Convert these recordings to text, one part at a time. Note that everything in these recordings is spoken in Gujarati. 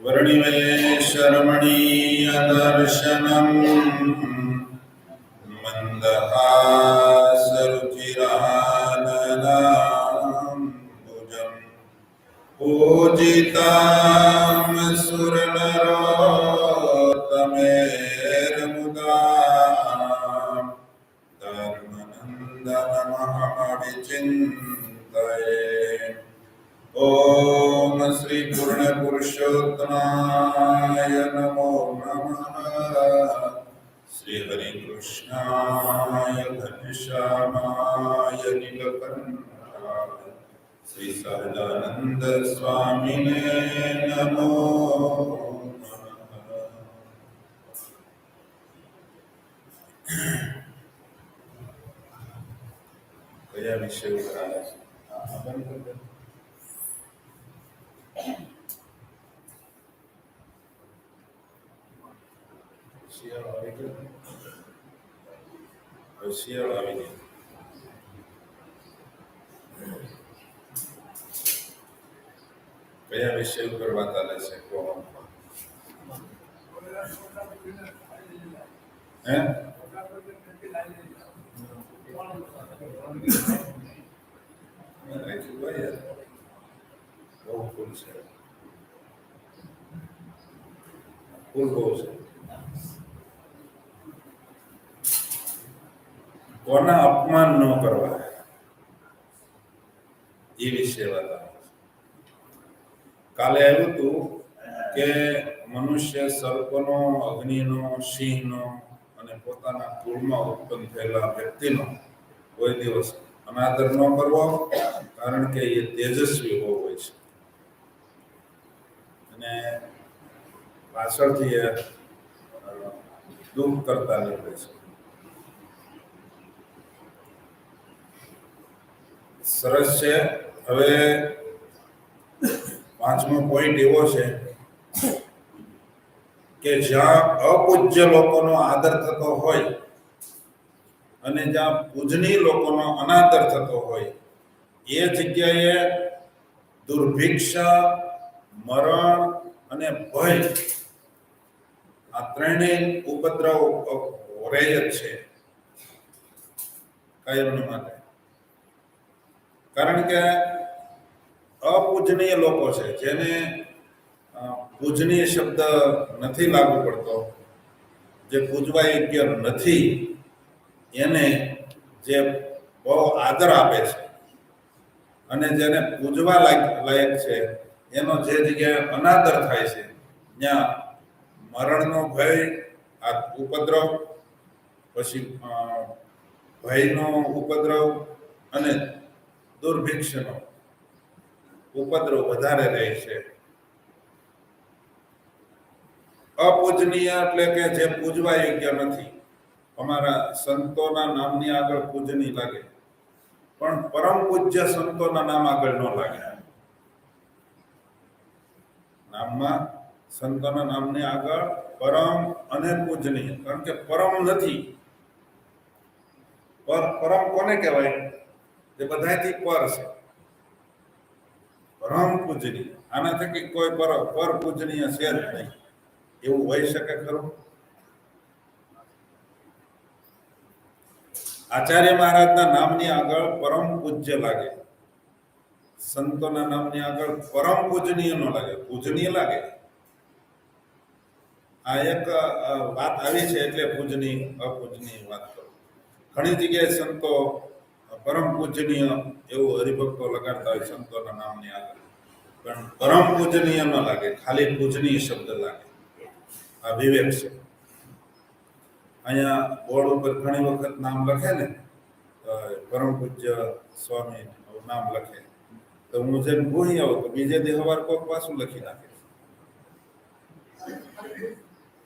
वर्णिवेशरमणीयदर्शनम् मन्दहासरुचिराननाम्बुजम् पूजितां सुरनरोत्तमेर्मुदा धर्मनन्दनमहमविचिन्तये। ओम श्री पूर्ण पुरुषोत्तमाय नमो नमः। श्री हरि कृष्णाय घनश्यामाय नीलकंठाय श्री सहजानंद स्वामिने नमो नमः। कया विषय पर आया છે? શિયાળો આવી ગયો. હવે શિયાળો આવી ગયો. કયા વિષય ઉપર વાત ચાલે છે? કહો. હે? બહુ ફૂલ છે. ફૂલ બહુ છે. કોના અપમાન ન કરવા એ વિશે વાત આવે છે. કાલે આવ્યું હતું કે મનુષ્ય સર્પનો, અગ્નિનો, સિંહનો અને પોતાના કુળમાં ઉત્પન્ન થયેલા વ્યક્તિનો કોઈ દિવસ અનાદર ન કરવો, કારણ કે એ તેજસ્વી હોવો હોય છે અને પાછળથી એ દુઃખ કરતા નીકળે છે. સરસ છે. હવે પાંચમો પોઈન્ટ એવો છે કે જ્યાં અપૂજ્ય લોકોનો આદર થતો હોય અને જ્યાં પૂજનીય લોકોનો અનાદર થતો હોય એ જગ્યાએ દુર્ભિક્ષા, મરણ અને ભય આ ત્રણેય ઉપદ્રવ રહે જ છે કાયમની માટે. કારણ કે અપૂજનીય લોકો છે, જેને પૂજનીય શબ્દ નથી લાગુ પડતો, જે પૂજવા યોગ્ય નથી, એને જે બહુ આદર આપે છે અને જેને પૂજવા લાયક છે એનો જે જગ્યાએ અનાદર થાય છે ત્યાં મરણનો ભય, આ ઉપદ્રવ, પછી ભયનો ઉપદ્રવ અને દુર્ભિક્ષનો ઉપદ્રવ વધારે રહે છે. અપૂજનીય એટલે કે જે પૂજવા યોગ્ય નથી. અમારા સંતોના નામની આગળ પૂજની લાગે, પણ પરમ પૂજ્ય સંતોના નામ આગળ ન લાગે. નામમાં સંતોના નામની આગળ પરમ અને પૂજનીય, કારણ કે પરમ નથી. પરમ કોને કહેવાય? જે બધાથી પર છે, પરમ પૂજનીય. આના થકી કોઈ પર પૂજનીય છે જ નહીં. એવું હોઈ શકે ખરું? આચાર્ય મહારાજના નામની આગળ પરમ પૂજ્ય લાગે, સંતોના નામની આગળ પરમ પૂજનીય ન લાગે, પૂજનીય લાગે. આ એક વાત આવી છે એટલે પૂજનીય અપૂજનીય વાત કરું. ઘણી જગ્યાએ સંતો પરમ પૂજનીય એવું હરિભક્તો લગાડતા હોય સંતોના નામની આગળ, પણ પરમ પૂજનીય ન લાગે, ખાલી પૂજનીય શબ્દ લાગે. આ વિવેક છે. અહીંયા બોર્ડ ઉપર ઘણી વખત નામ લખે ને, પરમ પૂજ્ય સ્વામી નામ લખે, તો હું જેમ ભૂલી આવું તો બીજે દી સવાર કોક પાછું લખી નાખે.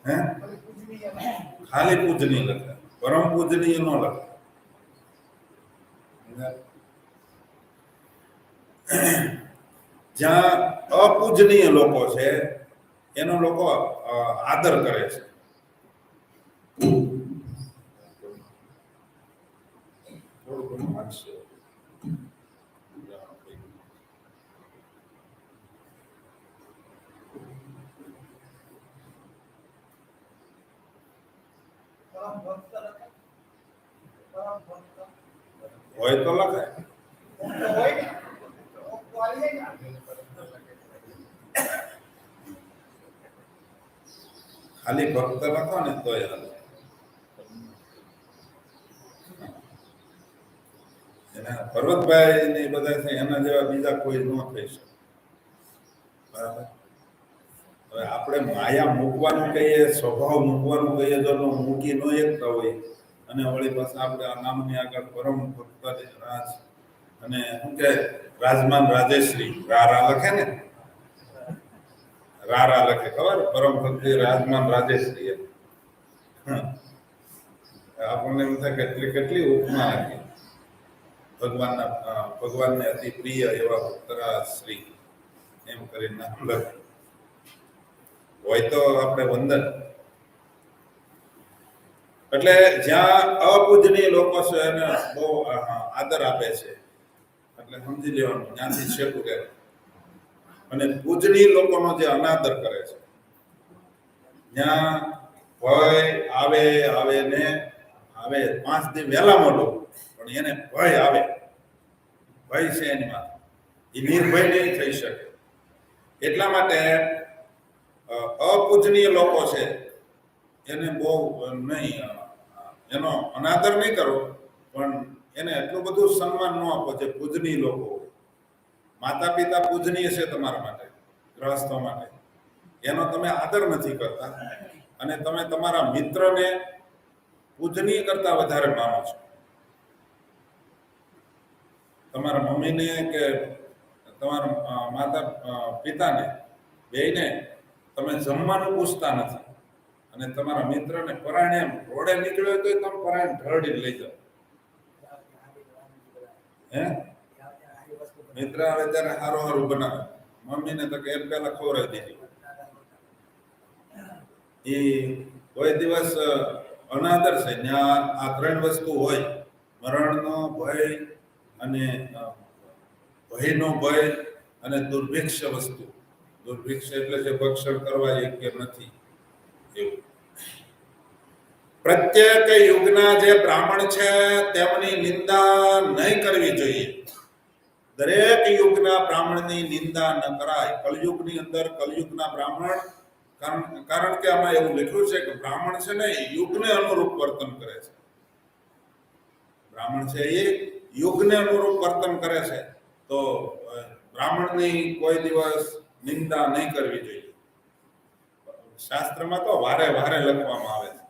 હે? ખાલી પૂજનીય લખે, પરમ પૂજનીય ન લખે. જ્યાં અપૂજનીય લોકો છે એનો લોકો આદર કરે છે. હોય તો લખાય. ખાલી ભક્ત લખો ને તોય હાલે. એના પર્વતભાઈ ને બધા છે એના જેવા બીજા કોઈ ન થઈ શકે. બરાબર. હવે આપણે માયા મૂકવાનું કહીએ, સ્વભાવ મૂકવાનું કહીએ, જો મૂકી ન એકતા હોય અને વળી પાછા આપણે આ નામની આગળ પરમ ભક્ત રાજ અને શું કે રાજમાન રાજેશ્રી રારા લખે ને, રારા લખે ખબર, પરમ ભક્તિ રાજમાન રાજેશ્રી. આપણને એમ થાય કેટલી કેટલી ઉપમા હતી ભગવાનને અતિ પ્રિય એવા ભક્તરાજ શ્રી એમ કરીને નામ લખે. હોય તો આપણે વંદન. એટલે જ્યાં અપૂજનીય લોકો છે એને બહુ આદર આપે છે એટલે સમજી લેવાનું ત્યાંથી શેકું રહે. અને પૂજનીય લોકોનો જે અનાદર કરે છે ત્યાં ભય આવે આવે ને આવે 5 દી વહેલા મોટો પણ એને ભય આવે. ભય છે એની માથે, એ નિર્ભય નહીં થઈ શકે. એટલા માટે અપૂજનીય લોકો છે એને બહુ નહીં, એનો અનાદર નહીં કરો પણ એને એટલું બધું સન્માન ન આપો જે પૂજનીય લોકો. માતા પિતા પૂજનીય છે તમારા માટે, ગ્રહસ્થો માટે, એનો તમે આદર નથી કરતા અને તમે તમારા મિત્રને પૂજનીય કરતા વધારે માનો છો. તમારા મમ્મીને કે તમારા માતા પિતાને બેયને તમે જમવાનું પૂછતા નથી અને તમારા મિત્રને પરાણે રોડે નીકળ્યો તો તમે પરાણે ઢળડીને લઈ જાઓ. હે મિત્ર આવે ત્યારે સારું સારું બનાવે, મમ્મીને તો કે એમ પહેલા ખવડાવી દીધી. એ કોઈ દિવસ અનાદર છે. ત્યાં આ 3 વસ્તુ હોય, મરણનો ભય અને ભયનો ભય અને દુર્ભિક્ષ વસ્તુ. દુર્ભિક્ષ એટલે જે ભક્ષણ કરવા યોગ્ય નથી એવું. પ્રત્યેક યુગના જે બ્રાહ્મણ છે તેમની નિંદા નહીં કરવી જોઈએ. દરેક યુગના બ્રાહ્મણની નિંદા ન કરાય. કલયુગની અંદર કલયુગના બ્રાહ્મણ, કારણ કે આમાં એવું લખ્યું છે કે બ્રાહ્મણ છે ને યુગને અનુરૂપ વર્તન કરે છે. બ્રાહ્મણ છે એ યુગને અનુરૂપ વર્તન કરે છે, તો બ્રાહ્મણની કોઈ દિવસ નિંદા નહીં કરવી જોઈએ. શાસ્ત્રમાં તો વારે વારે લખવામાં આવે છે,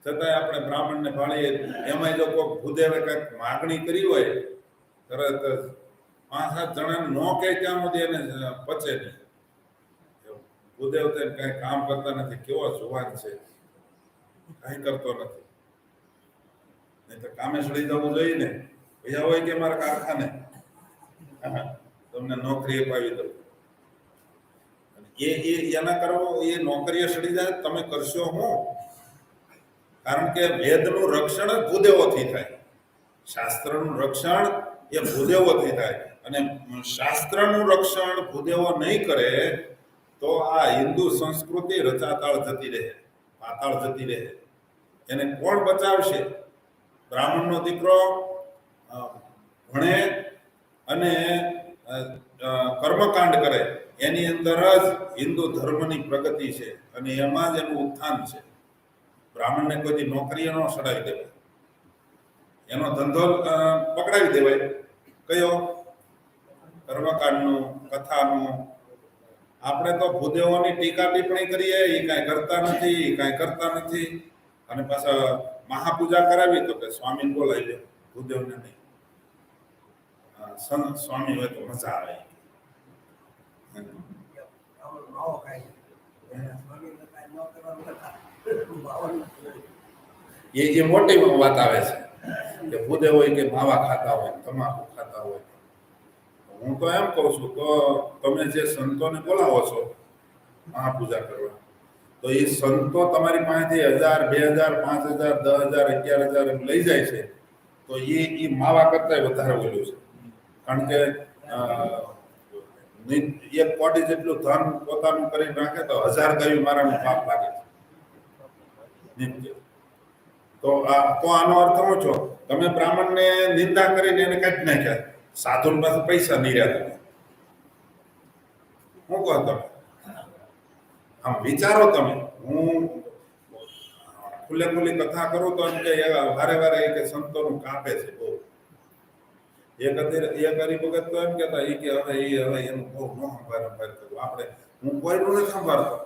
છતાંય આપણે બ્રાહ્મણને ભાળીએ. એમાં જો કોઈ ભૂદેવે કંઈક માગણી કરી હોય તરત 5-7 જણાને ન કહે ત્યાં સુધી એને પચે નહીં. ભૂદેવ તો કઈ કામ કરતા નથી, કેવો જુવાન છે, કઈ કરતો નથી. નહીં તો કામે સડી જવું જોઈએ ને, ભૈયા હોય કે મારા કારખાને તમને નોકરી અપાવી દઉં. એના કરવો એ નોકરીએ સડી જાય તમે કરશો હું? કારણ કે વેદનું રક્ષણ જ ભૂદેવોથી થાય, શાસ્ત્રનું રક્ષણ એ ભૂદેવોથી થાય. અને શાસ્ત્રનું રક્ષણ ભૂદેવો નહીં કરે તો આ હિન્દુ સંસ્કૃતિ રચાતાળ જતી રહે, પાતાળ જતી રહે. એને કોણ બચાવશે? બ્રાહ્મણનો દીકરો ભણે અને કર્મકાંડ કરે, એની અંદર જ હિન્દુ ધર્મની પ્રગતિ છે અને એમાં જ એનું ઉત્થાન છે. બ્રાહ્મણને કોઈ નોકરી ન સડાવી દેવાય, એનો ધંધો પકડાવી દેવાય. કયો? કર્મકાંડનું, કથાનું. આપણે તો ભૂદેવોની ટીકા ટિપ્પણી કરીએ, એ કાંઈ કરતા નથી, એ કાંઈ કરતા નથી. અને પાછા મહાપૂજા કરાવી તો કે સ્વામીને બોલાવી લે, ભૂદેવને નહીં. સ્વામી હોય તો મજા આવે. એ મોટી વાત આવે છે કે ભૂદેવ હોય કે માવા ખાતા હોય, તમાકુ ખાતા હોય. હું તો એમ કહું છું, તો તમે જે સંતોને બોલાવો છો મહાપૂજા કરવા, તો એ સંતો તમારી પાસેથી 1000, 2000, 5000, 10,000, 11,000 લઈ જાય છે, તો એ માવા કરતા વધારે ઓલું છે. કારણ કે 1 કોટી જેટલું ધન પોતાનું કરીને રાખે તો 1000 ગાયું મારાનું પાપ લાગે છે નિત્ય. તો આનો અર્થ શું છો? તમે બ્રાહ્મણને નિંદા કરીને એને કાઢી નાખ્યા, સાધુ પાસે પૈસા નહીં રહ્યા. તમે શું કહો? તમે આમ વિચારો. તમે હું ખુલ્લે ખુલ્લી કથા કરું તો એમ કે વારે વારે કે સંતોનું કાપે છે બહુ. એક હરિભગત તો એમ કહેતા એ કે હવે એનું બહુ ન સંભાળ કરવું આપણે. હું કોઈનું નથી સંભાળતો,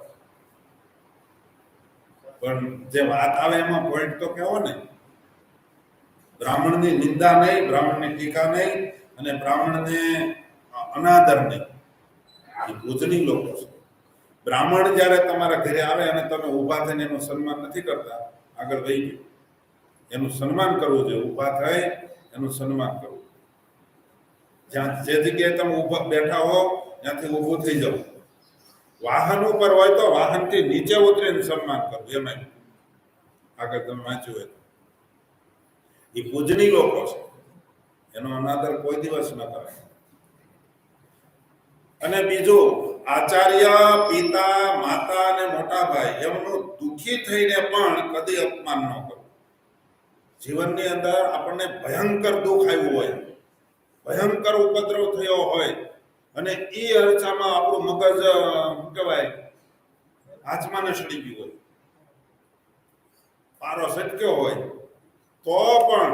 પણ જે વાત આવે એમાં પોઈન્ટ તો કેવો ને. બ્રાહ્મણની નિંદા નહીં, બ્રાહ્મણની ટીકા નહીં, અને બ્રાહ્મણને અનાદર નહીં. એ પૂજનીય લોકો છે. બ્રાહ્મણ જ્યારે તમારા ઘરે આવે અને તમે ઊભા થઈને એનું સન્માન નથી કરતા, આગળ વહી ગયું. એનું સન્માન કરવું જોઈએ, ઊભા થઈ એનું સન્માન કરવું. જ્યાં જે જગ્યાએ તમે ઊભા બેઠા હો ત્યાંથી ઊભું થઈ જવું. વાહન ઉપર હોય તો વાહનથી નીચે ઉતરીને સન્માન કરવું. એમાં આગળ તમે વાંચ્યું હોય તો એ પૂજનીય લોકો છે, એનો અનાદર કોઈ દિવસ ન કરાય. અને બીજું, આચાર્ય, પિતા, માતા અને મોટા ભાઈ એમનું દુઃખી થઈને પણ કદી અપમાન ન કરવું. જીવનની અંદર આપણને ભયંકર દુઃખ આવ્યું હોય, ભયંકર ઉપદ્રવ થયો હોય, અને એ અરસામાં આપણું મગજ શું કહેવાય આસમાને સડી ગયું હોય, પારો સટક્યો હોય, તો પણ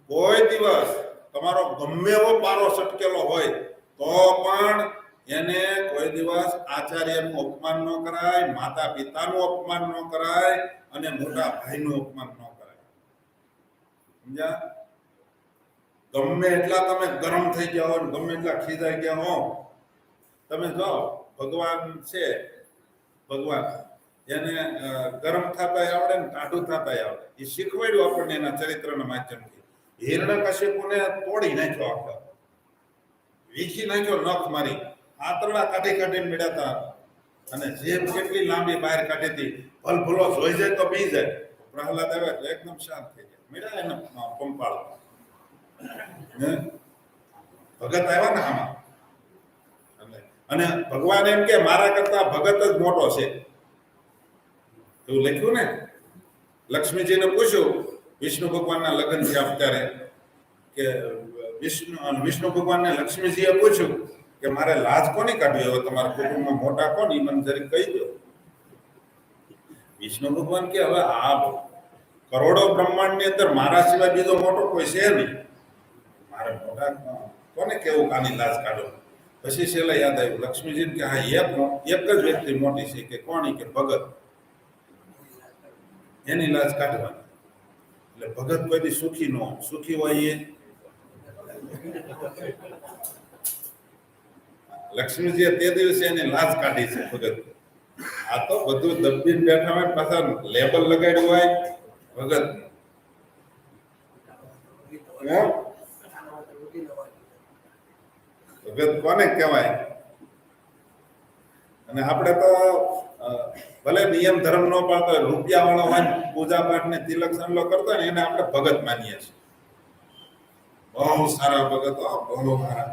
કોઈ દિવસ તમારો ગમે એવો પારો સટકેલો હોય તો પણ એને કોઈ દિવસ આચાર્યનું અપમાન ન કરાય, માતા પિતાનું અપમાન ન કરાય, અને મોટા ભાઈનું અપમાન ન કરાય. સમજ્યા? ગમે એટલા તમે ગરમ થઈ ગયા હો, ગમે એટલા ખીજાઈ ગયા હો, તમે જો ભગવાન છે, ભગવાન એને ગરમ થતા આવડે ને ટાઢું થતા આવડે. એ શીખવાડ્યું આપણને એના ચરિત્રના માધ્યમથી. હિરણ્યકશિપુને તોડી નાખ્યો, આખો વીખી નાખ્યો, નખ મારી આતરડા કાઢી કાઢીને મળ્યા હતા. અને જેમ કેટલી લાંબી બહાર કાઢી હતી, ભલભલો જોઈ જાય તો બી જાય. પ્રહલાદ આવે તો એકદમ શાંત થઈ જાય, મળ્યા એને પંપાળ. ભગત આવ્યા ને આમાં, અને ભગવાન એમ કે મારા કરતા ભગત જ મોટો છે, એવું લખ્યું ને. લક્ષ્મીજીને પૂછ્યું વિષ્ણુ ભગવાનના લગ્ન થયા ત્યારે કે વિષ્ણુ ભગવાનને લક્ષ્મીજીએ પૂછ્યું કે મારે લાજ કોની કાઢવી, હવે તમારા કુટુંબમાં મોટા કોણ, એ મને જરીક કહી દો. વિષ્ણુ ભગવાન કે હવે આ કરોડો બ્રહ્માંડની અંદર મારા સિવાય બીજો મોટો કોઈ છે નહીં, મારે મોટા કોને કેવું કાની લાજ કાઢો. પછી છેલ્લે યાદ આવ્યું લક્ષ્મીજીને કે હા એક જ વ્યક્તિ મોટી છે. કે કોની? કે ભગત. એની લાજ કાઢવાની. એટલે ભગત કોઈ દી સુખી ન હોય. સુખી હોય એ લક્ષ્મીજીએ તે દિવસે એની લાજ કાઢી છે ભગત. આ તો બધું દબીને બેઠા હોય, પાછા લેબલ લગાડ્યું હોય ભગત. ભગત કોને કહેવાય? અને આપણે તો ભલે નિયમ ધર્મ ન પાડતો હોય, રૂપિયા વાળો હોય, પૂજા પાઠ ને તિલક સંલો કરતો હોય ને, એને આપણે ભગત માનીએ છીએ. બહુ સારા ભગત, બહુ સારા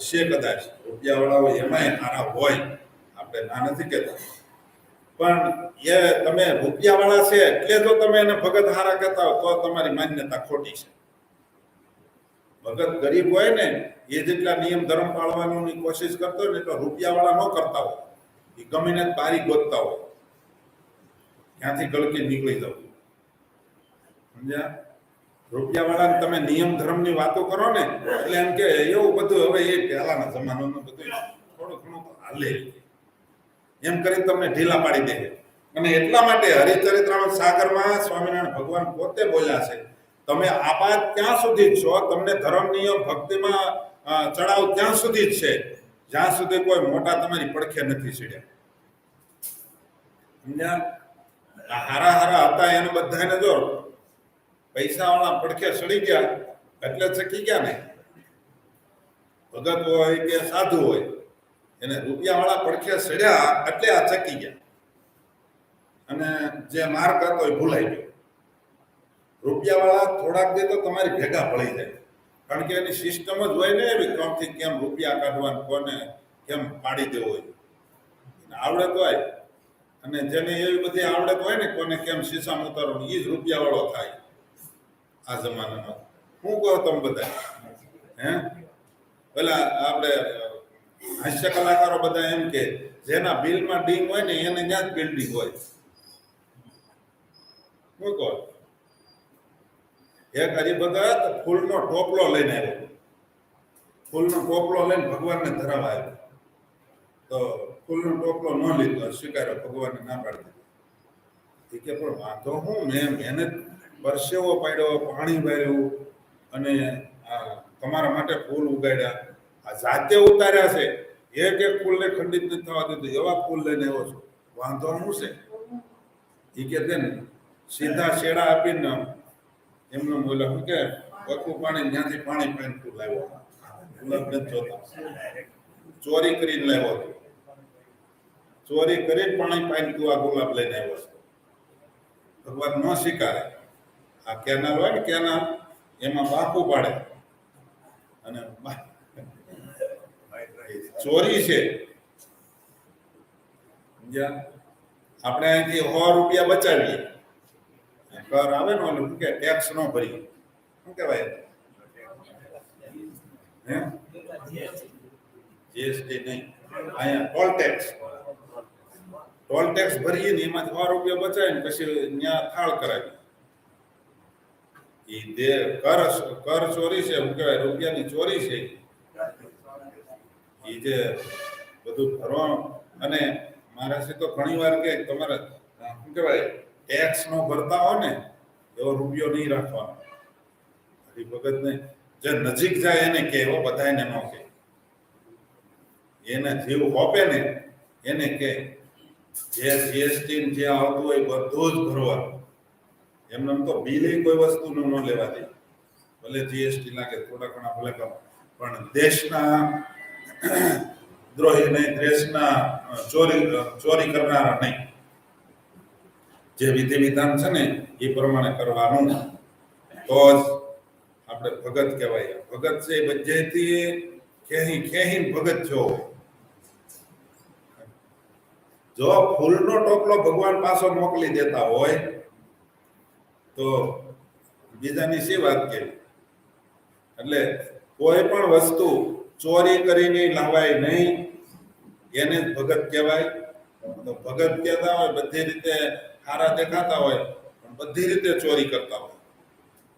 છે. કદાચ રૂપિયા વાળા હોય એમાંય સારા હોય, આપણે ના નથી કહેતા. પણ એ તમે રૂપિયા વાળા છે એટલે જો તમે એને ભગત હારા કહેતા હો તો તમારી માન્યતા ખોટી છે. ભગત ગરીબ હોય ને, એ જેટલા નિયમ ધર્મ પાળવાની કોશિશ કરતો હોય ને, તો રૂપિયા વાળા ન કરતા હોય. એ ગમીને બારી ગોતતા હોય, ત્યાંથી ગળકી નીકળી જવું. સમજ્યા? રૂપિયા વાળાને તમે નિયમ ધર્મની વાતો કરો ને એટલે એમ કે એવું બધું હવે એ પહેલાના જમાનાનું બધું થોડું ઘણું હાલે એમ કરી તમને ઢીલા પાડી દે. અને એટલા માટે હરિચરિત્રામૃત સાગરમાં સ્વામિનારાયણ ભગવાન પોતે બોલ્યા છે, તમે આબાદ ત્યાં સુધી જ છો, તમને ધર્મ નિયમ ભક્તિમાં ચડાવ ત્યાં સુધી જ છે, જ્યાં સુધી કોઈ મોટા તમારી પડખે નથી ચડ્યા. સમજ્યા? હારા હારા હતા એને બધાને જો પૈસા વાળા પડખે ચડી ગયા એટલે ચકી ગયા ને. ભગત હોય કે સાધુ હોય, એને રૂપિયા વાળા પડખે ચડ્યા એટલે આ ચકી ગયા, અને જે માર્ગ હતો એ ભૂલાઈ ગયો. રૂપિયા વાળા થોડાક દે તો તમારી ભેગા પડી જાય, કારણ કે એની સિસ્ટમ જ હોય ને એવી, કોણથી કેમ રૂપિયા કાઢવાનું, કોને કેમ પાડી દેવો હોય આવડે તો આય. અને જેને એવી બધી આવડત હોય ને કોને કેમ શીશામાં ઉતારવાનું, એ જ રૂપિયા વાળો થાય આ જમાનામાં. શું કહો તમે બધા? હે પેલા આપણે હાસ્ય કલાકારો બધા એમ કે જેના બિલમાં ડીંગ હોય ને એને ત્યાં જ બિલ્ડિંગ હોય. શું કહો? એક હરિભગત ફૂલનો ટોપલો લઈને આવ્યો. ફૂલનો ટોપલો લઈને ભગવાનને ધરાવવા આવ્યો. તો ફૂલનો ટોપલો ન લીધો, સ્વીકાર્યો, ભગવાનને ના પાડી દીધી. કે પણ વાંધો હું, મેં મહેનત પરસેવો પાડ્યો, પાણી વાળ્યું અને તમારા માટે ફૂલ ઉગાડ્યા, આ જાતે ઉતાર્યા છે, એક એક ફૂલને ખંડિત નથી થવા દીધું, એવા ફૂલ લઈને આવ્યો છું, વાંધો શું છે? એ કે ને સીધા શેડા આપીને એમને બોલ્યા શું કે વખું પાણી ત્યાંથી પાણી પાઈને ફૂલ લાવ્યો. ગુલાબ નથી જોતા, ચોરી કરીને લાવ્યો હતો. ચોરી કરી પાણી પાઈને તું આ ગુલાબ લઈને આવ્યો છે. ભગવાન ન સ્વીકારે. આ કેનાલ હોય ને કેનાલ, એમાં બાકું પાડે અને ચોરી છે. આપણે અહીંથી 100 રૂપિયા બચાવીએ, કર આવે ને ઓલું કે ટેક્સ ન ભરીએ, શું કહેવાય? હે જીએસટી નહીં, અહીંયા ટોલ ટેક્સ ભરીએ ને એમાં 100 રૂપિયા બચાવે ને પછી ત્યાં થાળ કરાવી. એ કર ચોરી છે, શું કહેવાય, રૂપિયાની ચોરી છે. એ જે બધું ભરવાનું, અને મારાથી તો ઘણી વાર કે તમારે શું કહેવાય ટેક્સ નો ભરતા હોય ને એવો રૂપિયો નહીં રાખવાનો. હરિભગત ને જે નજીક જાય એને કે, એવો બધા એને ન કે, એને જીવ હોપે ને એને કે જે જીએસટી જે આવતું હોય બધું જ ભરવાનું. એમને તો બિલે કોઈ વસ્તુનું ન લેવા દે, ભલે જીએસટી લાગે થોડા ઘણા ભલે કમ, પણ દેશના દ્રોહી નહીં, દેશના ચોરી કરનારા નહીં. જે વિધિ વિધાન છે ને એ પ્રમાણે કરવાનું, તો જ આપણે ભગત કહેવાય. ભગત છે એ બધેથી ખેહી ભગત જો. જો ફૂલનો ટોપલો ભગવાન પાછો મોકલી દેતા હોય તો બીજાની શી વાત કેવી? એટલે કોઈ પણ વસ્તુ ચોરી કરીને લાવાય નહીં, એને જ ભગત કહેવાય. તો ભગત કહેતા હોય બધી રીતે સારા દેખાતા હોય પણ બધી રીતે ચોરી કરતા હોય,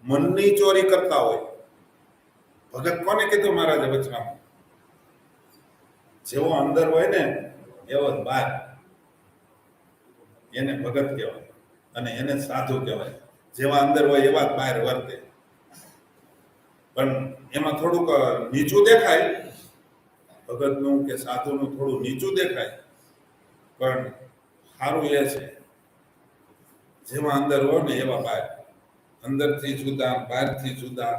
મનની ચોરી કરતા હોય. ભગત કોને કીધું મહારાજે વચનામાં? જેવો અંદર હોય ને એવો જ બહાર, એને ભગત કહેવાય અને એને સાધુ કહેવાય. જેવા અંદર હોય એવા જ બહાર વર્તે. પણ એમાં થોડુંક નીચું દેખાય, ભગતનું કે સાધુનું થોડું નીચું દેખાય, પણ સારું એ છે જેવા અંદર હોય ને એવા બહાર. અંદરથી જુદા, બહારથી જુદા,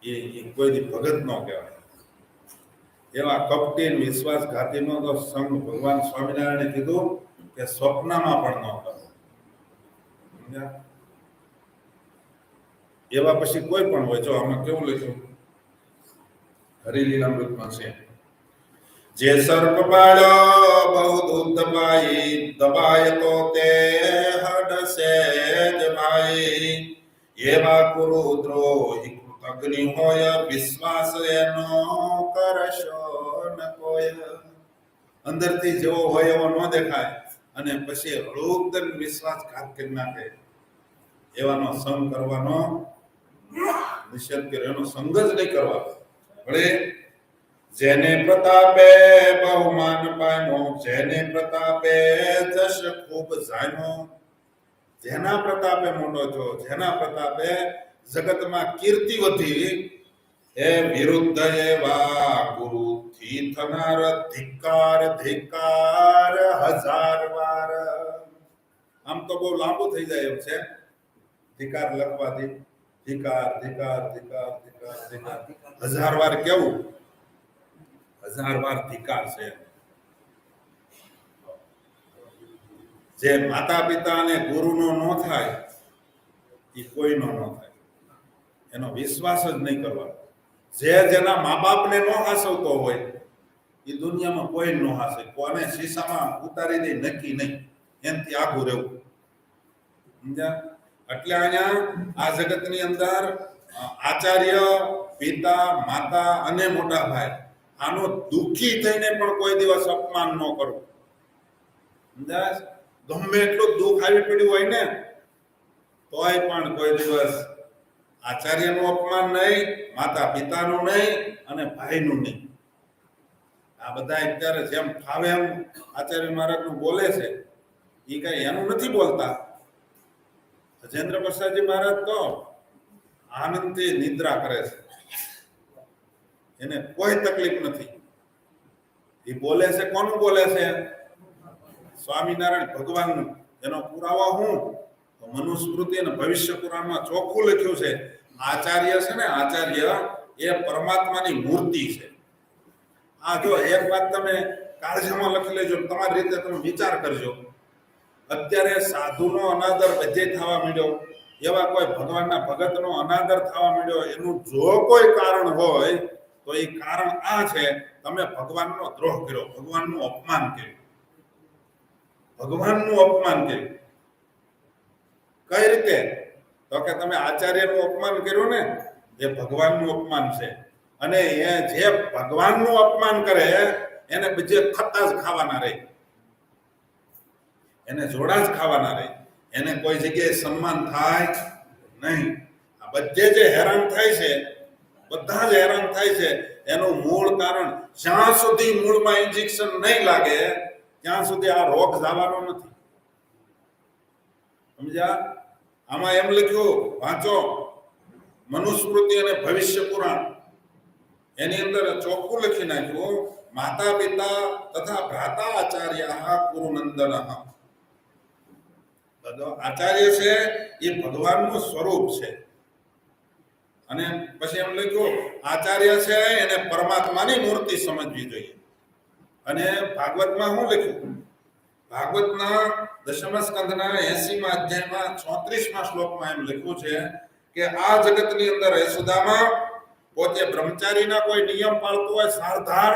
એ કોઈ ભગત ન કહેવાય. એવા કપટી વિશ્વાસઘાતીનો તો સંગ ભગવાન સ્વામિનારાયણે કીધું કે સ્વપ્નમાં પણ ન કરો. એવા પછી કોઈ પણ હોય. જો આમાં કેવું લખ્યું હરિલીલામૃતમાં છે, જે સર્પ પાડ્યો બહુ દૂધ દબાય તો તે હડસે જ ભાઈ. એવા કુરુ દ્રોહી અગ્નિ હોય, વિશ્વાસ એનો કરશો ન કોઈ. અંદરથી જેવો હોય એવો ન દેખાય અને પછી હળુકદન વિશ્વાસઘાત કરી નાખે, એવાનો સંગ કરવાનો નિષેધ કર્યો. એનો સંગ જ નહીં કરવાનો. ભલે જેને પ્રતાપે બહુમાન પામ્યો, જેને પ્રતાપે જશ ખૂબ જામ્યો. જેના પ્રતાપે મોટો છો, જેના પ્રતાપે જગતમાં કીર્તિ વધી, એ વિરુદ્ધ એવા ગુરુથી થનાર ધિક્કાર ધિક્કાર 1000 વાર. આમ તો બહુ લાંબુ થઈ જાય એમ છે ધિક્કાર લખવાથી. ધિક્કાર ધિક્કાર ધિક્કાર ધિક્કાર ધિક્કાર 1000 વાર. કેવું 1000 વાર ધિક્કાર છે. જે માતા પિતા અને ગુરુનો ન થાય એ કોઈનો ન થાય. એનો વિશ્વાસ જ નહીં કરવાનો. જે જેના મા બાપને ન હાસવતો હોય એ દુનિયામાં કોઈ ન હાશે, કોને શીશામાં ઉતારી દે નક્કી નહીં, એનાથી આગું રહેવું. સમજ્યા? એટલે અહીંયા આ જગતની અંદર આચાર્ય, પિતા, માતા અને મોટા ભાઈ આનો દુઃખી થઈને પણ કોઈ દિવસ અપમાન ન કરવું. સમજ્યા? ગમે એટલું દુઃખ આવી પડ્યું હોય ને તોય પણ કોઈ દિવસ આચાર્યનું અપમાન નહીં, માતા પિતાનું નહીં અને ભાઈનું નહીં. આ બધા અત્યારે જેમ ફાવે એમ આચાર્ય મહારાજનું બોલે છે, એ કઈ એનું નથી બોલતા. ગજેન્દ્ર પ્રસાદજી મહારાજ તો આનંદથી નિદ્રા કરે છે, એને કોઈ તકલીફ નથી. એ બોલે છે કોનું બોલે છે? સ્વામિનારાયણ ભગવાનનું. એનો પુરાવો હું તો મનુસ્મૃતિ અને ભવિષ્ય પુરાણમાં ચોખ્ખું લખ્યું છે, આચાર્ય છે ને, આચાર્ય એ પરમાત્માની મૂર્તિ છે. આ જો એક વાત તમે કાળજીમાં લખી લેજો, તમારી રીતે તમે વિચાર કરજો. અત્યારે સાધુનો અનાદર બધે થવા માંડ્યો, એવા કોઈ ભગવાનના ભગતનો અનાદર થવા માંડ્યો, એનું જો કોઈ કારણ હોય તો એ કારણ આ છે, તમે ભગવાનનો દ્રોહ કર્યો, ભગવાનનું અપમાન કર્યું. ભગવાનનું અપમાન કર્યું કઈ રીતે? તો કે તમે આચાર્યનું અપમાન કર્યું ને, જે ભગવાનનું અપમાન છે. અને એ જે ભગવાનનું અપમાન કરે એને બીજે ખત્તા જ ખાવાના રહે, એને જોડા જ ખાવાના રહે, એને કોઈ જગ્યાએ સન્માન થાય નહીં. આ બધે જે હેરાન થાય છે, બધા જ હેરાન થાય છે, એનું મૂળ કારણ જ્યાં સુધી મૂળમાં ઇન્જેક્શન નહીં લાગે ત્યાં સુધી આ રોગ જવાનો નથી. સમજ્યા? આમાં એમ લખ્યું, વાંચો મનુસ્મૃતિ અને ભવિષ્ય પુરાણ, એની અંદર ચોખ્ખું લખી નાખ્યું, માતા પિતા તથા ભ્રાતા આચાર્ય કુરુનંદન. આચાર્ય છે એ ભગવાનનું સ્વરૂપ છે. અને પછી એમ લખ્યું, આચાર્ય છે એને પરમાત્માની મૂર્તિ સમજવી જોઈએ. અને ભાગવતમાં શું લખ્યું? ભાગવતના દશમ સ્કંધના 80મા અધ્યાયમાં 34મા શ્લોકમાં એમ લખ્યું છે કે આ જગતની અંદર યશોદામાં પોતે બ્રહ્મચારીના કોઈ નિયમ પાળતું હોય, સારધાર,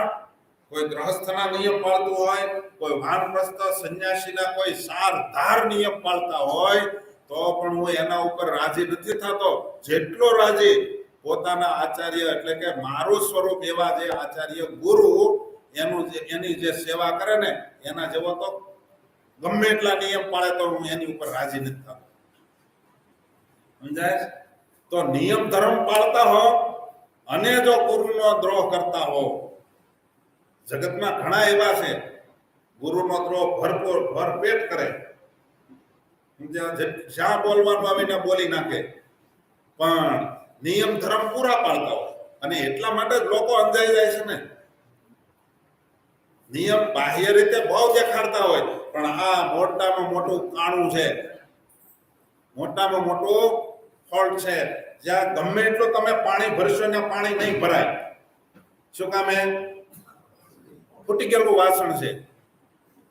કોઈ ગ્રહસ્થના નિયમ પાળતું હોય, કોઈ વાનપ્રસ્થ સંન્યાસીના કોઈ સારધાર નિયમ પાળતા હોય, તો પણ હું એના ઉપર રાજી નથી થતો. જેટલો રાજી પોતાના આચાર્ય, એટલે કે મારું સ્વરૂપ એવા જે આચાર્ય ગુરુ એની જે સેવા કરે ને, એના જેવો તો ગમે એટલા નિયમ પાળે તો હું એની ઉપર રાજી નથી થતો. સમજાય? તો નિયમ ધર્મ પાળતા હો અને જો ગુરુનો દ્રોહ કરતા હો, જગતમાં ઘણા એવા છે ગુરુનો દ્રોહ ભરપેટ કરે, જ્યાં બોલવાનું આવીને બોલી નાખે, પણ નિયમ ધર્મ પૂરા પાડતા હોય. અને એટલા માટે જ લોકો અંજાઈ જાય છે ને. નિયમ બાહ્ય રીતે બહુ દેખાડતા હોય, પણ આ મોટામાં મોટું કાણું છે, મોટામાં મોટું ફોલ્ટ છે. જ્યાં ગમે એટલું તમે પાણી ભરશો ને પાણી નહીં ભરાય. શું કામ? એ ફૂટી ગયેલું વાસણ છે.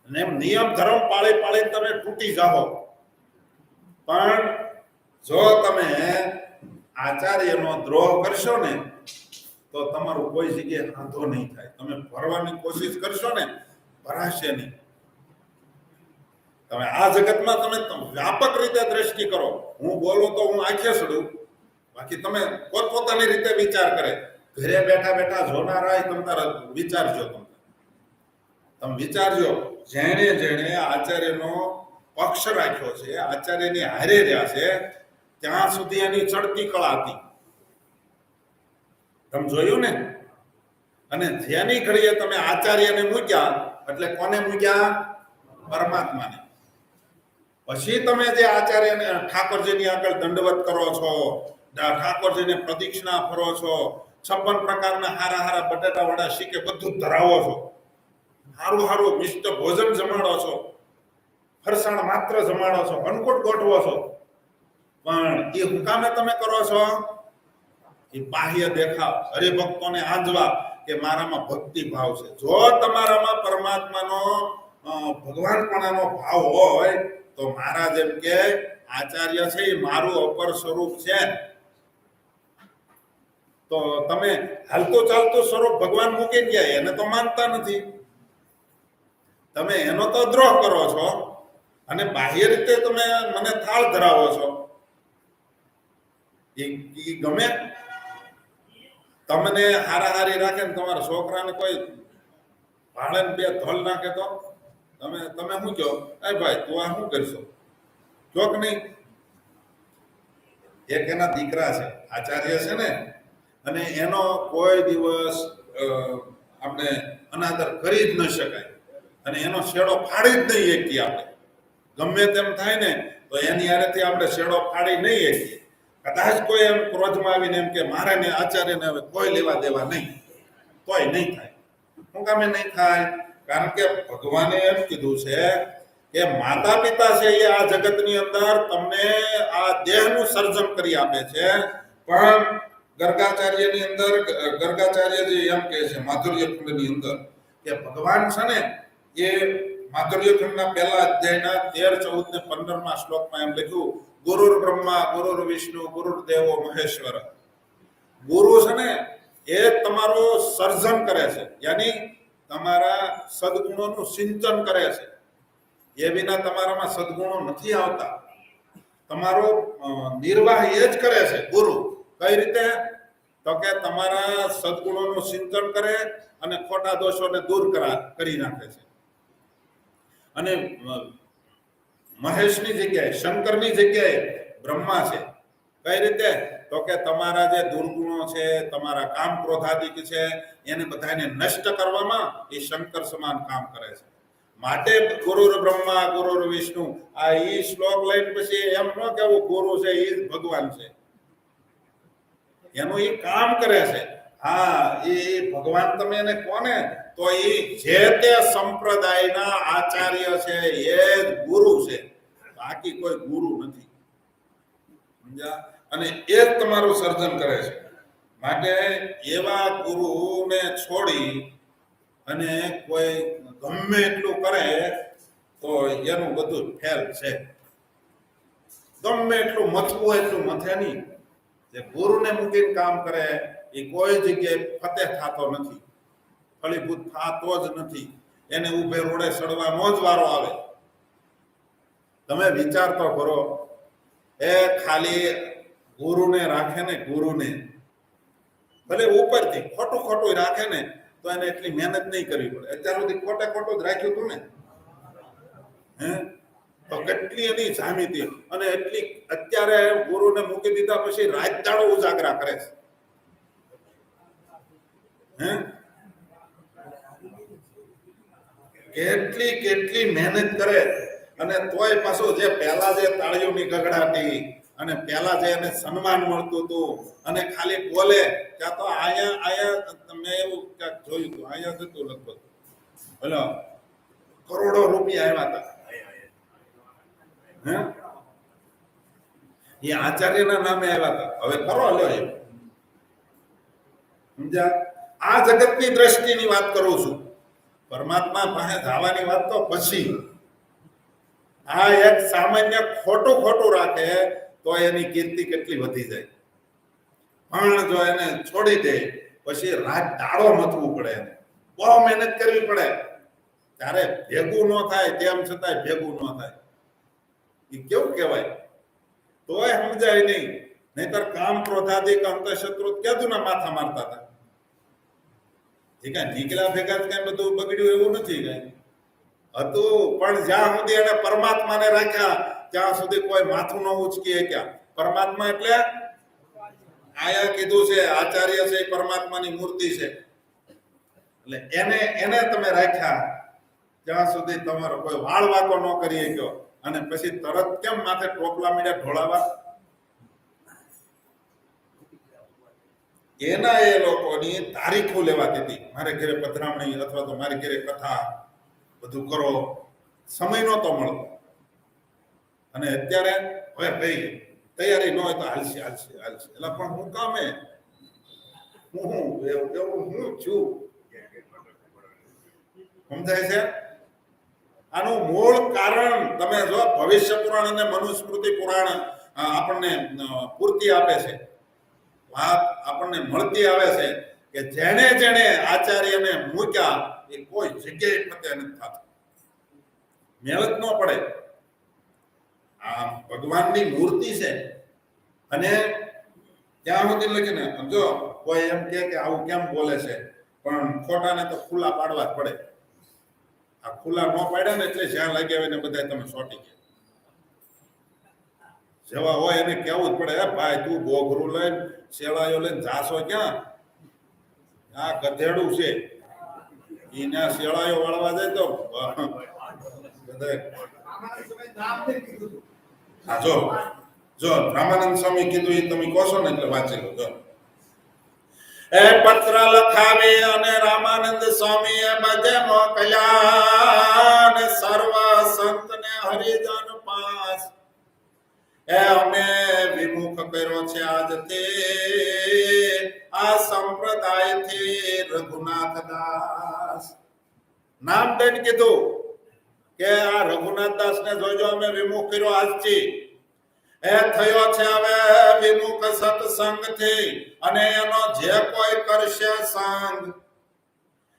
અને એમ નિયમ ધર્મ પાળી પાળીને તમે તૂટી જાઓ. પણ જો તમે આચાર્યનો દ્રોહ કરશો ને તો તમારું કોઈ જગ્યાએ વાંધો નહીં થાય. તમે ભરવાની કોશિશ કરશો ને, ભરાશે નહીં. તમે આ જગતમાં તમે વ્યાપક રીતે દ્રષ્ટિ કરો. હું બોલું તો હું આંખે સડું, બાકી તમે પોતપોતાની રીતે વિચાર કરે. ઘરે બેઠા બેઠા જોનારા તમારા વિચારજો. તમે વિચારજો, જેણે જેણે આચાર્યનો પક્ષ રાખ્યો છે, આચાર્યની હારે રહ્યા છે, ત્યાં સુધી એની ચડતી કળા હતી. તમે જોયું ને? અને જેની ઘડીએ તમે આચાર્યને મૂક્યા, એટલે કોને મૂક્યા? પરમાત્માને. પછી તમે જે આચાર્યને ઠાકોરજીની આગળ દંડવત કરો છો, ઠાકોરજીને પ્રદક્ષિણા ફરો છો, 56 પ્રકારના હારા હારા બટાટા વડા શીખે બધું ધરાવો છો, હારું હારું મિષ્ટ ભોજન જમાડો છો, ફરસાણ માત્ર જમાડો છો, અન્નકૂટ ગોઠવો છો, પણ એ હુકામે તમે કરો છો? એ બાહ્ય દેખાવ, હરિભક્તોને આંજવા કે મારામાં ભક્તિ ભાવ છે. જો તમારામાં પરમાત્માનો ભગવાનપણાનો ભાવ હોય તો મારા જેમ કે આચાર્ય છે એ મારું અપર સ્વરૂપ છે. તો તમે હાલતું ચાલતું સ્વરૂપ ભગવાન મૂકી ગયા એને તો માનતા નથી. તમે એનો તો દ્રોહ કરો છો અને બાહ્ય રીતે તમે મને થાળ ધરાવો છો. એ ગમે તમને હારાહારી રાખે ને તમારા છોકરાને કોઈ ભાડે બે ધોલ નાખે તો તમે શું કહો? એ ભાઈ તું આ શું કરશો? જોક નહીં. એક એના દીકરા છે આચાર્ય છે ને, અને એનો કોઈ દિવસ આપણે અનાદર કરી જ ન શકાય અને એનો શેડો ફાડી જ નહીં શકીએ. આપણે ગમે તેમ થાય ને તો એની હારેથી આપણે શેડો ફાડી નહીં શકીએ. કદાચ કોઈ એમ ક્રોધમાં આવીને એમ કે મારે ને આચાર્યને હવે કોઈ લેવા દેવા નહીં, તોય નહીં થાય. શું કામે નહીં થાય? કારણ કે ભગવાને એમ કીધું છે કે માતા પિતા છે એ આ જગતની અંદર તમને આ દેહનું સર્જન કરી આપે છે, પણ ગર્ગાચાર્યની અંદર ગર્ગાચાર્યજી એમ કહે છે માધુર્ય ખંડની અંદર કે ભગવાન છે ને એ માધુર્ય ખંડના પહેલા અધ્યાયના 13, 14 ને 15 શ્લોકમાં એમ લખ્યું, ગુરુર બ્રહ્મા ગુરુર વિષ્ણુ ગુરુર દેવો મહેશ્વર. ગુરુ છે ને એ તમારું સર્જન કરે છે, યાની તમારા સદગુણોનું સિંચન કરે છે. એ વિના તમારામાં સદગુણો નથી આવતા. તમારો નિર્વાહ એ જ કરે છે ગુરુ. કઈ રીતે? તો કે તમારા સદગુણોનું સિંચન કરે અને ખોટા દોષોને દૂર કરી નાખે છે. અને મહેશની જગ્યાએ શંકરની જગ્યાએ બ્રહ્મા છે. કઈ રીતે? તો કે તમારા જે દુર્ગુણો છે, તમારા કામ ક્રોધાદિક છે, એને બધાને નષ્ટ કરવામાં એ શંકર સમાન કામ કરે છે. માટે ગુરુર બ્રહ્મા ગુરુર વિષ્ણુ, આ ઈ શ્લોક લઈને પછી એમ ન કેવું ગુરુ છે એ ભગવાન છે. એનું એ કામ કરે છે. હા, એ ભગવાન તમે એને કોને? તો એ જે તે સંપ્રદાયના આચાર્ય છે એ જ ગુરુ છે, બાકી કોઈ ગુરુ નથી. સમજ્યા? અને એ જ તમારું સર્જન કરે છે. માટે એવા ગુરુને છોડી અને કોઈ ગમે એટલું કરે તો એનું બધું ફેલ છે. ગમે એટલું મથવું એટલું મથે નહીં. જે ગુરુને મૂકીને કામ કરે એ કોઈ જગ્યાએ ફતેહ થતો નથી, ફળીભૂત થતો જ નથી. એને ઉભે રોડે સડવાનો જ વારો આવે. તમે વિચાર તો કરો, એ ખાલી ગુરુને રાખે ને, ગુરુને ભલે ઉપરથી ખોટું ખોટું રાખે ને તો એને એટલી મહેનત નહીં કરવી પડે. અત્યાર સુધી ખોટું જ રાખ્યું હતું ને, હે? તો કેટલી એની જામીતી, અને એટલી અત્યારે ગુરુને મૂકી દીધા પછી રાત દાડો ઉજાગરા કરે છે. હે? કેટલી મહેનત કરે, અને તોય પાછું જે પહેલા જે તાળીઓની ગગડાટી અને પહેલા જે એને સન્માન મળતું હતું, અને ખાલી બોલે ત્યાં તો આયા મેં એવું ક્યાંક જોયું હતું, આયા જતું લગભગ બોલો કરોડો રૂપિયા આવ્યા હતા. હે? એ આચાર્યના નામે આવ્યા હતા. હવે કરો લો એ. સમજ્યા? આ જગતની દ્રષ્ટિની વાત કરું છું. પરમાત્મા પાસે જવાની વાત તો પછી. આ એક સામાન્ય ખોટું રાખે તો એની કીર્તિ કેટલી વધી જાય. પણ જો એને છોડી દે પછી રાત દાડો મથવું પડે, એને બહુ મહેનત કરવી પડે, ત્યારે ભેગું ન થાય. તેમ છતાંય ભેગું ન થાય. એ કેવું કહેવાય? તોય સમજાય નહીં. નહીતર કામ ક્રોધાદિક અંતઃશત્રુ ક્યાંના માથા મારતા હતા. એ કઈ નીકળ્યા ભેગા કઈ બધું બગડ્યું એવું નથી કઈ હતું. પણ જ્યાં સુધી એને પરમાત્માને રાખ્યા ત્યાં સુધી કોઈ માથું ન ઉચકી શક્યા. પરમાત્મા એટલે આયા કીધું છે આચાર્ય છે, પરમાત્માની મૂર્તિ છે. એટલે એને તમે રાખ્યા ત્યાં સુધી તમારો કોઈ વાળ વાકો ન કરી શક્યો, અને પછી તરત કેમ માથે ટોપલા મીડ્યા ઢોળાવા? એના એ લોકોની તારીખો લેવાતી હતી. મારે ઘરે પધરામણી અથવા તો મારી ઘરે કથા બધું કરો, સમય નહોતો મળતો. અને અત્યારે હવે ભાઈ તૈયારી ન હોય તો હાલશે. એટલે પણ હું કામે હું છું. સમજાય છે? આનું મૂળ કારણ તમે જો ભવિષ્ય પુરાણ અને મનુસ્મૃતિ પુરાણ આપણને પૂર્તિ આપે છે. વાત આપણને મળતી આવે છે કે જેણે જેણે આચાર્યને મૂક્યા એ કોઈ જગ્યાએ ફતે નથી થતું. મહેનત ન પડે. આ ભગવાનની મૂર્તિ છે અને ત્યાં સુધી લખીને જો કોઈ એમ કે આવું કેમ બોલે છે, પણ ખોટાને તો ખુલ્લા પાડવા જ પડે. આ ખુલ્લા ન પાડ્યા ને એટલે જ્યાં લાગ્યા હોય ને બધા તમે સોટી ગયા. જેવા હોય એને કેવું જ પડે, ભાઈ તું ગોઘરું લઈને શેવાયો લઈને જાશો ક્યાં? આ ગધેડું છે એને શેળાયો વાળવા જાય તો હા જો રામાનંદ સ્વામી કીધું એ તમે કહો છો ને એટલે વાંચી લો. જો એ પત્ર લખાવી અને રામાનંદ સ્વામી એ બધે મોકલ્યા ને સર્વ સંત ને હરિજન પાસ એ અમે વિમુખ કર્યો છે આજથી આ સંપ્રદાય થી રઘુનાથ દાસ. નામ દઈને કીધું કે આ રઘુનાથ દાસ ને જોજો અમે વિમુખ કર્યો આજથી. એ થયો છે હવે વિમુખ સત્સંગ થી અને એનો જે કોઈ કરશે સંગ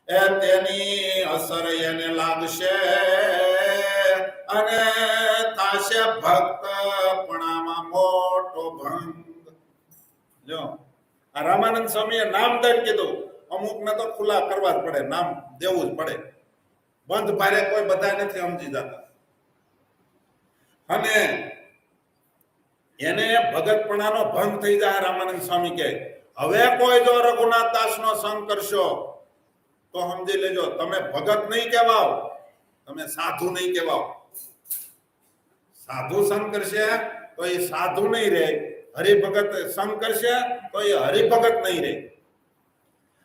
એ તેની અસર એને લાગશે અને થાશે ભક્ત પણામાં મોટો ભંગ. જો આ રામાનંદ સ્વામીએ નામ દઈને કીધું. અમુક ને તો ખુલ્લા કરવા જ પડે, નામ દેવું જ પડે. બંધ ભારે કોઈ બધા નથી સમજી જતા અને એને ભગતપણાનો ભંગ થઈ જાય. રામાનંદ સ્વામી કહે હવે કોઈ જો રઘુનાથ દાસ નો સંગ કરશો તો સમજી લેજો તમે ભગત નહીં કહેવાઓ, તમે સાધુ નહીં કહેવાઓ. સાધુ સંગ કરશે તો એ સાધુ નહીં રહે, હરિભગત સંગ કરશે તો એ હરિભગત નહીં રહે.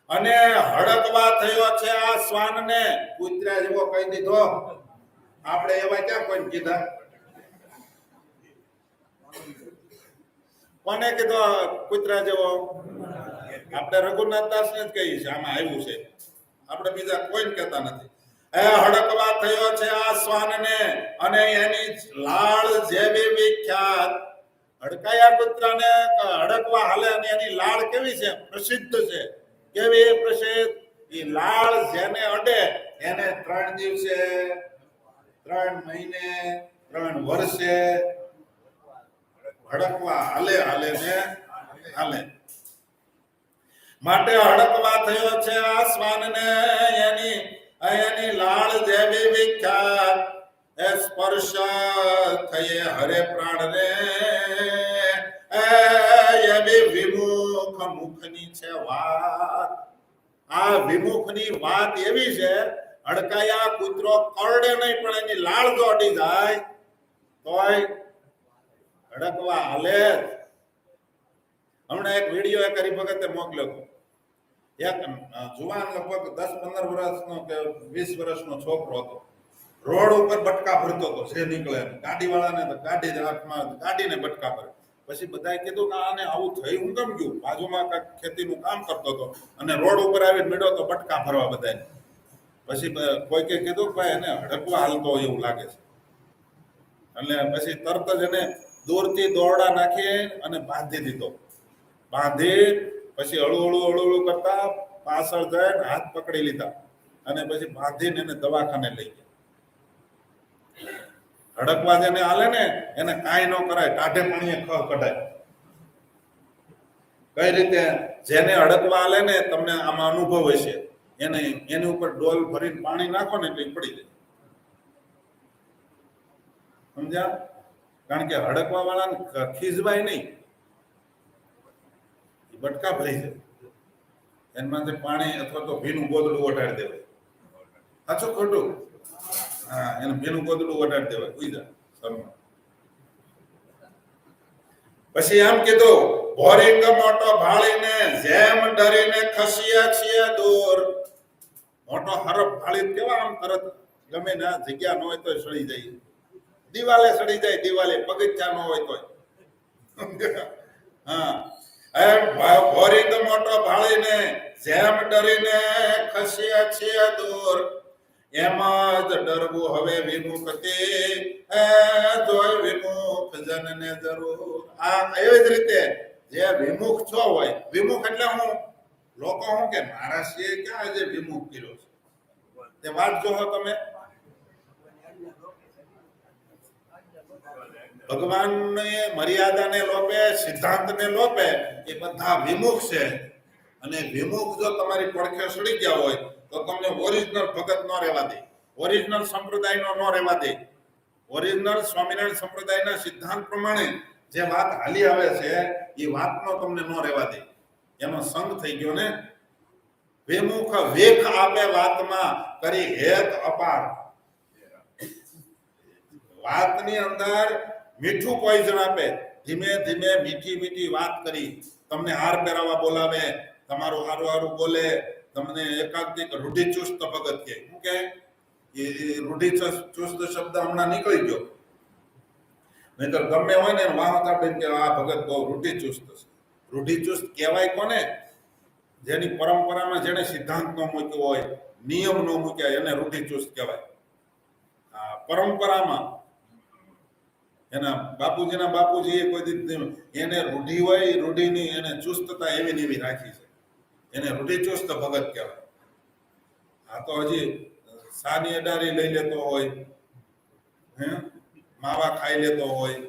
અને હડકવા થયો છે આ શ્વાન ને કૂતરા જેવો કહી દીધો. આપણે એવા ક્યાં કોઈ કીધા? કોને કીધો કૂતરા જેવો? આપણે રઘુનાથ દાસ ને જ કહીએ છીએ. આમાં આવ્યું છે, આપણે બીજા કોઈ કહેતા નથી. એ હડકવા થયો છે આ શ્વાન ને અને એની લાળ જેવી વિખ્યાત. હડકાયા કૂતરાને હડકવા હાલે અને એની લાળ કેવી છે? પ્રસિદ્ધ છે. કેવી પ્રસિદ્ધ? એ લાળ જેને અડે એને 3 દિવસે, 3 મહિને, 3 વર્ષે હડકવા હાલે ને હાલે. માટે હડકવા થયો છે આ શ્વાન ને એની લાળ જેવી વિખ્યાત. એ સ્પર્શ થયે હરે પ્રાણ ને એવી વિમુખ મુખની છે વાત. આ વિમુખની વાત એવી છે, હડકાયા કૂતરો કરડે નહીં પણ એની લાળ જો અડી જાય તોય હડકવા હાલે. હમણાં એક વિડીયો એક હરિભગતે મોકલ્યો હતો. એક જુવાન લગભગ 10-15 વર્ષનો કે 20 વર્ષનો છોકરો હતો. રોડ ઉપર બટકા ભરતો હતો. જે નીકળે ગાડી વાળાને તો ગાડી જ હાથમાં ગાડીને બટકા ભરે. પછી બધાએ કીધું કે આને આવું થઈ હું કેમ ગયું? બાજુમાં કાંઈક ખેતીનું કામ કરતો હતો અને રોડ ઉપર આવીને મળ્યો તો બટકા ભરવા બધાને. પછી કોઈકે કીધું કે ભાઈ એને હડકવા હાલતો હોય એવું લાગે છે. એટલે પછી તરત જ એને દૂરથી દોરડા નાખી અને બાંધી દીધો. બાંધી પછી હળું કરતા પાછળ જઈને હાથ પકડી લીધા અને પછી બાંધીને એને દવાખાને લઈ ગયા. હડકવા જેને હાલે ને એને કાંઈ ન કરાય, ટાઢે પાણીએ ખ કઢાય. કઈ રીતે? જેને હડકવા હાલે ને તમને આમાં અનુભવ હશે, એની ઉપર ડોલ ભરીને પાણી નાખો ને એટલે પડી જાય. સમજ્યા? કારણ કે હડકવા વાળાને ખીજવાય નહીં, બટકા ભરી જાય. એમાંથી પાણી અથવા તો ભીનું ગોદડું ઓઢાડી દેવાય. સાચું ખોટું? હા, એને ભીનું ગોદડું ઓઢાડી દેવાય. ઉઈ પછી એમ કીધું ભોરિંગ મોટો ભાળીને જેમ ડરીને ખસીએ છીએ દૂર. મોટો હરફ ભાળી કેવા આમ તરત ગમે ને જગ્યા ન હોય તો સડી જાય. દિવાલે સડી જાય, દિવાલે પગથિયા ન હોય તો. હા, એમ ભોરિંગ મોટો ભાળીને જેમ ડરીને ખસીએ છીએ દૂર. એમ જ ડરવું હવે વિમુખથી જોઈ વિમુખ જનને જરૂર. આ એવી જ રીતે જે વિમુખ છો હોય, વિમુખ એટલે હું લોકો હું કે મારા સિવાય ક્યાં આજે વિમુખ કર્યો છે તે વાત જોવો તમે. ભગવાનને મર્યાદાને લોપે, સિદ્ધાંતને લોપે એ બધા વિમુખ છે. અને વિમુખ જો તમારી પડખે સડી ગયા હોય તો તમને ઓરિજિનલ ભગત ન રહેવા દે, ઓરિજિનલ સંપ્રદાયનો ન રહેવા દે. ઓરિજિનલ સ્વામિનારાયણ સંપ્રદાયના સિદ્ધાંત પ્રમાણે જે વાત હાલી આવે છે એ વાતનો તમને ન રહેવા દે. એનો સંગ થઈ ગયો ને. વિમુખ વેખ આપે વાતમાં કરી હેત અપાર. વાતની અંદર મીઠું પોઈઝન આપે, ધીમે ધીમે મીઠી મીઠી વાત કરી તમને હાર પહેરાવા બોલાવે, તમારું હારું હારું બોલે, તમને એકાંતિક રૂઢિચુસ્ત ભગત કે શું કે એ રૂઢિચુસ્ત શબ્દ હમણાં નીકળી ગયો. નહીતર ગમે હોય ને વાહતા બેન કે આ ભગત બહુ રૂઢિચુસ્ત છે. રૂઢિચુસ્ત કહેવાય કોને? જેની પરંપરામાં જેને સિદ્ધાંત ન મૂક્યો હોય, નિયમ ન મૂક્યા એને રૂઢિચુસ્ત કહેવાય. પરંપરામાં એના બાપુજી એ કોઈ એને રૂઢિ હોય, રૂઢિની એને ચુસ્તતા એવી ને એવી રાખી છે, એને રૂઢિચુસ્ત ભગત કહેવાય. આ તો હજી સાની અડારી લઈ લેતો હોય, માવા ખાઈ લેતો હોય,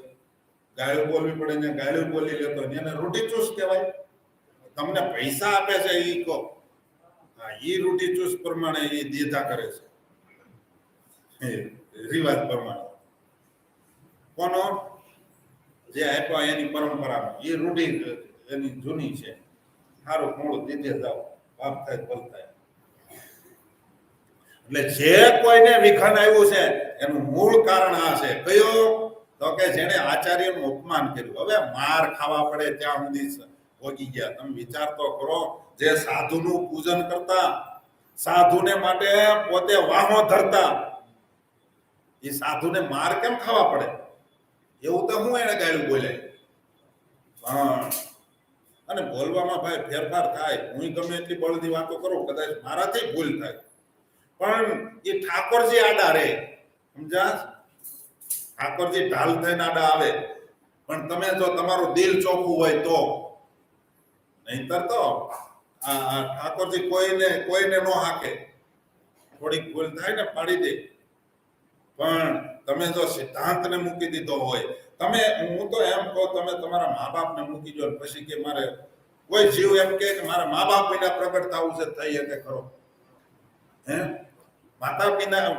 ગાળું બોલવી પડે ને ગાળું બોલી લેતો હોય, એને રૂઢિચુસ્ત કહેવાય. તમને પૈસા આપે છે એ કહો, હા એ રૂઢિચુસ્ત પ્રમાણે એ દીધા કરે છે રિવાજ પ્રમાણે. કોનો જે આપ્યો એની પરંપરામાં એ રૂઢિ એની જૂની છે. સારું મોડું દીધે જાઓ, બાપ થાય ભલ થાય. એટલે જે કોઈને વિખન આવ્યું છે એનું મૂળ કારણ આ છે. કયો? તો કે જેને આચાર્યનું અપમાન કર્યું. હવે માર ખાવા પડે ત્યાં સુધી પહોંચી ગયા. તમે વિચાર તો કરો, જે સાધુનું પૂજન કરતા, સાધુને માટે પોતે વાહો ધરતા, એ સાધુને માર કેમ ખાવા પડે? એવું તો હું એને ગાળું બોલાય. અને બોલવામાં ભાઈ ફેરફાર થાય. હું ગમે એટલી બળદી વાતો કરું, કદાચ મારાથી ભૂલ થાય, પણ એ ઠાકોરજી આડા રે. સમજા? ઠાકોરજી ઢાલ થઈને આડા આવે, પણ તમે જો તમારું દિલ ચોખ્ખું હોય તો. નહીતર તો આ ઠાકોરજી કોઈને નો હાકે. થોડીક ભૂલ થાય ને પાડી દે. પણ તમે જો સિદ્ધાંતને મૂકી દીધો હોય, તમે હું તો એમ કહું તમે તમારા મા બાપને મૂકી દો પછી કે મારે કોઈ જીવ એમ કે મારા મા બાપ વિના પ્રગટ થવું છે, થઈ શકે ખરો? હે? માતા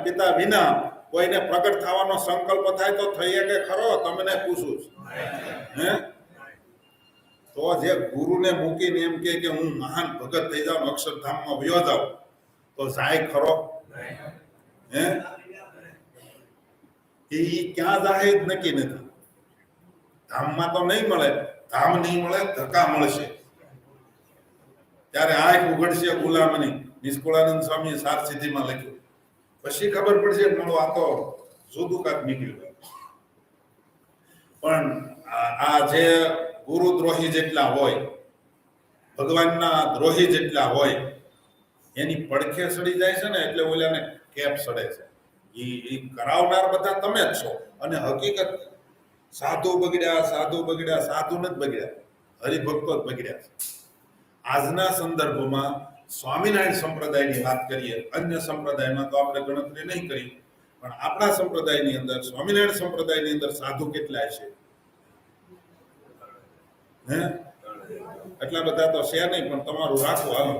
પિતા વિના કોઈને પ્રગટ થવાનો સંકલ્પ થાય તો થઈ શકે ખરો? તમને પૂછું છું. હે? તો જે ગુરુને મૂકીને એમ કે હું મહાન ભગત થઈ જાઉં, અક્ષરધામમાં વયો જાઉં, તો જાય ખરો? હે? એ ક્યાં જાય જ નક્કી નથી. ધામમાં તો નહીં મળે, ધામ નહીં મળે, ધક્કા મળશે. ત્યારે આંખ ઉઘડશે ગુલામની. નિષ્કુળાનંદ સ્વામી સારસિદ્ધિમાં લખ્યું. પછી ખબર પડશે મળો આ તો જુદું કાંક નીકળ્યું. પણ આ જે ગુરુ દ્રોહી જેટલા હોય, ભગવાનના દ્રોહી જેટલા હોય, એની પડખે સડી જાય છે ને એટલે ઓલાને કેપ સડે છે. એ કરાવનાર બધા તમે જ છો. અને હકીકત સાધુ બગડ્યા, સાધુ બગડ્યા, સાધુ નથી બગડ્યા, હરિભક્તો જ બગડ્યા છે. આજના સંદર્ભમાં સ્વામિનારાયણ સંપ્રદાયની વાત કરીએ, અન્ય સંપ્રદાયમાં તો આપણે ગણતરી નહીં કરી, પણ આપણા સંપ્રદાયની અંદર, સ્વામિનારાયણ સંપ્રદાયની અંદર સાધુ કેટલા છે? હે? એટલા બધા તો છે નહીં, પણ તમારું રાખો હાલો.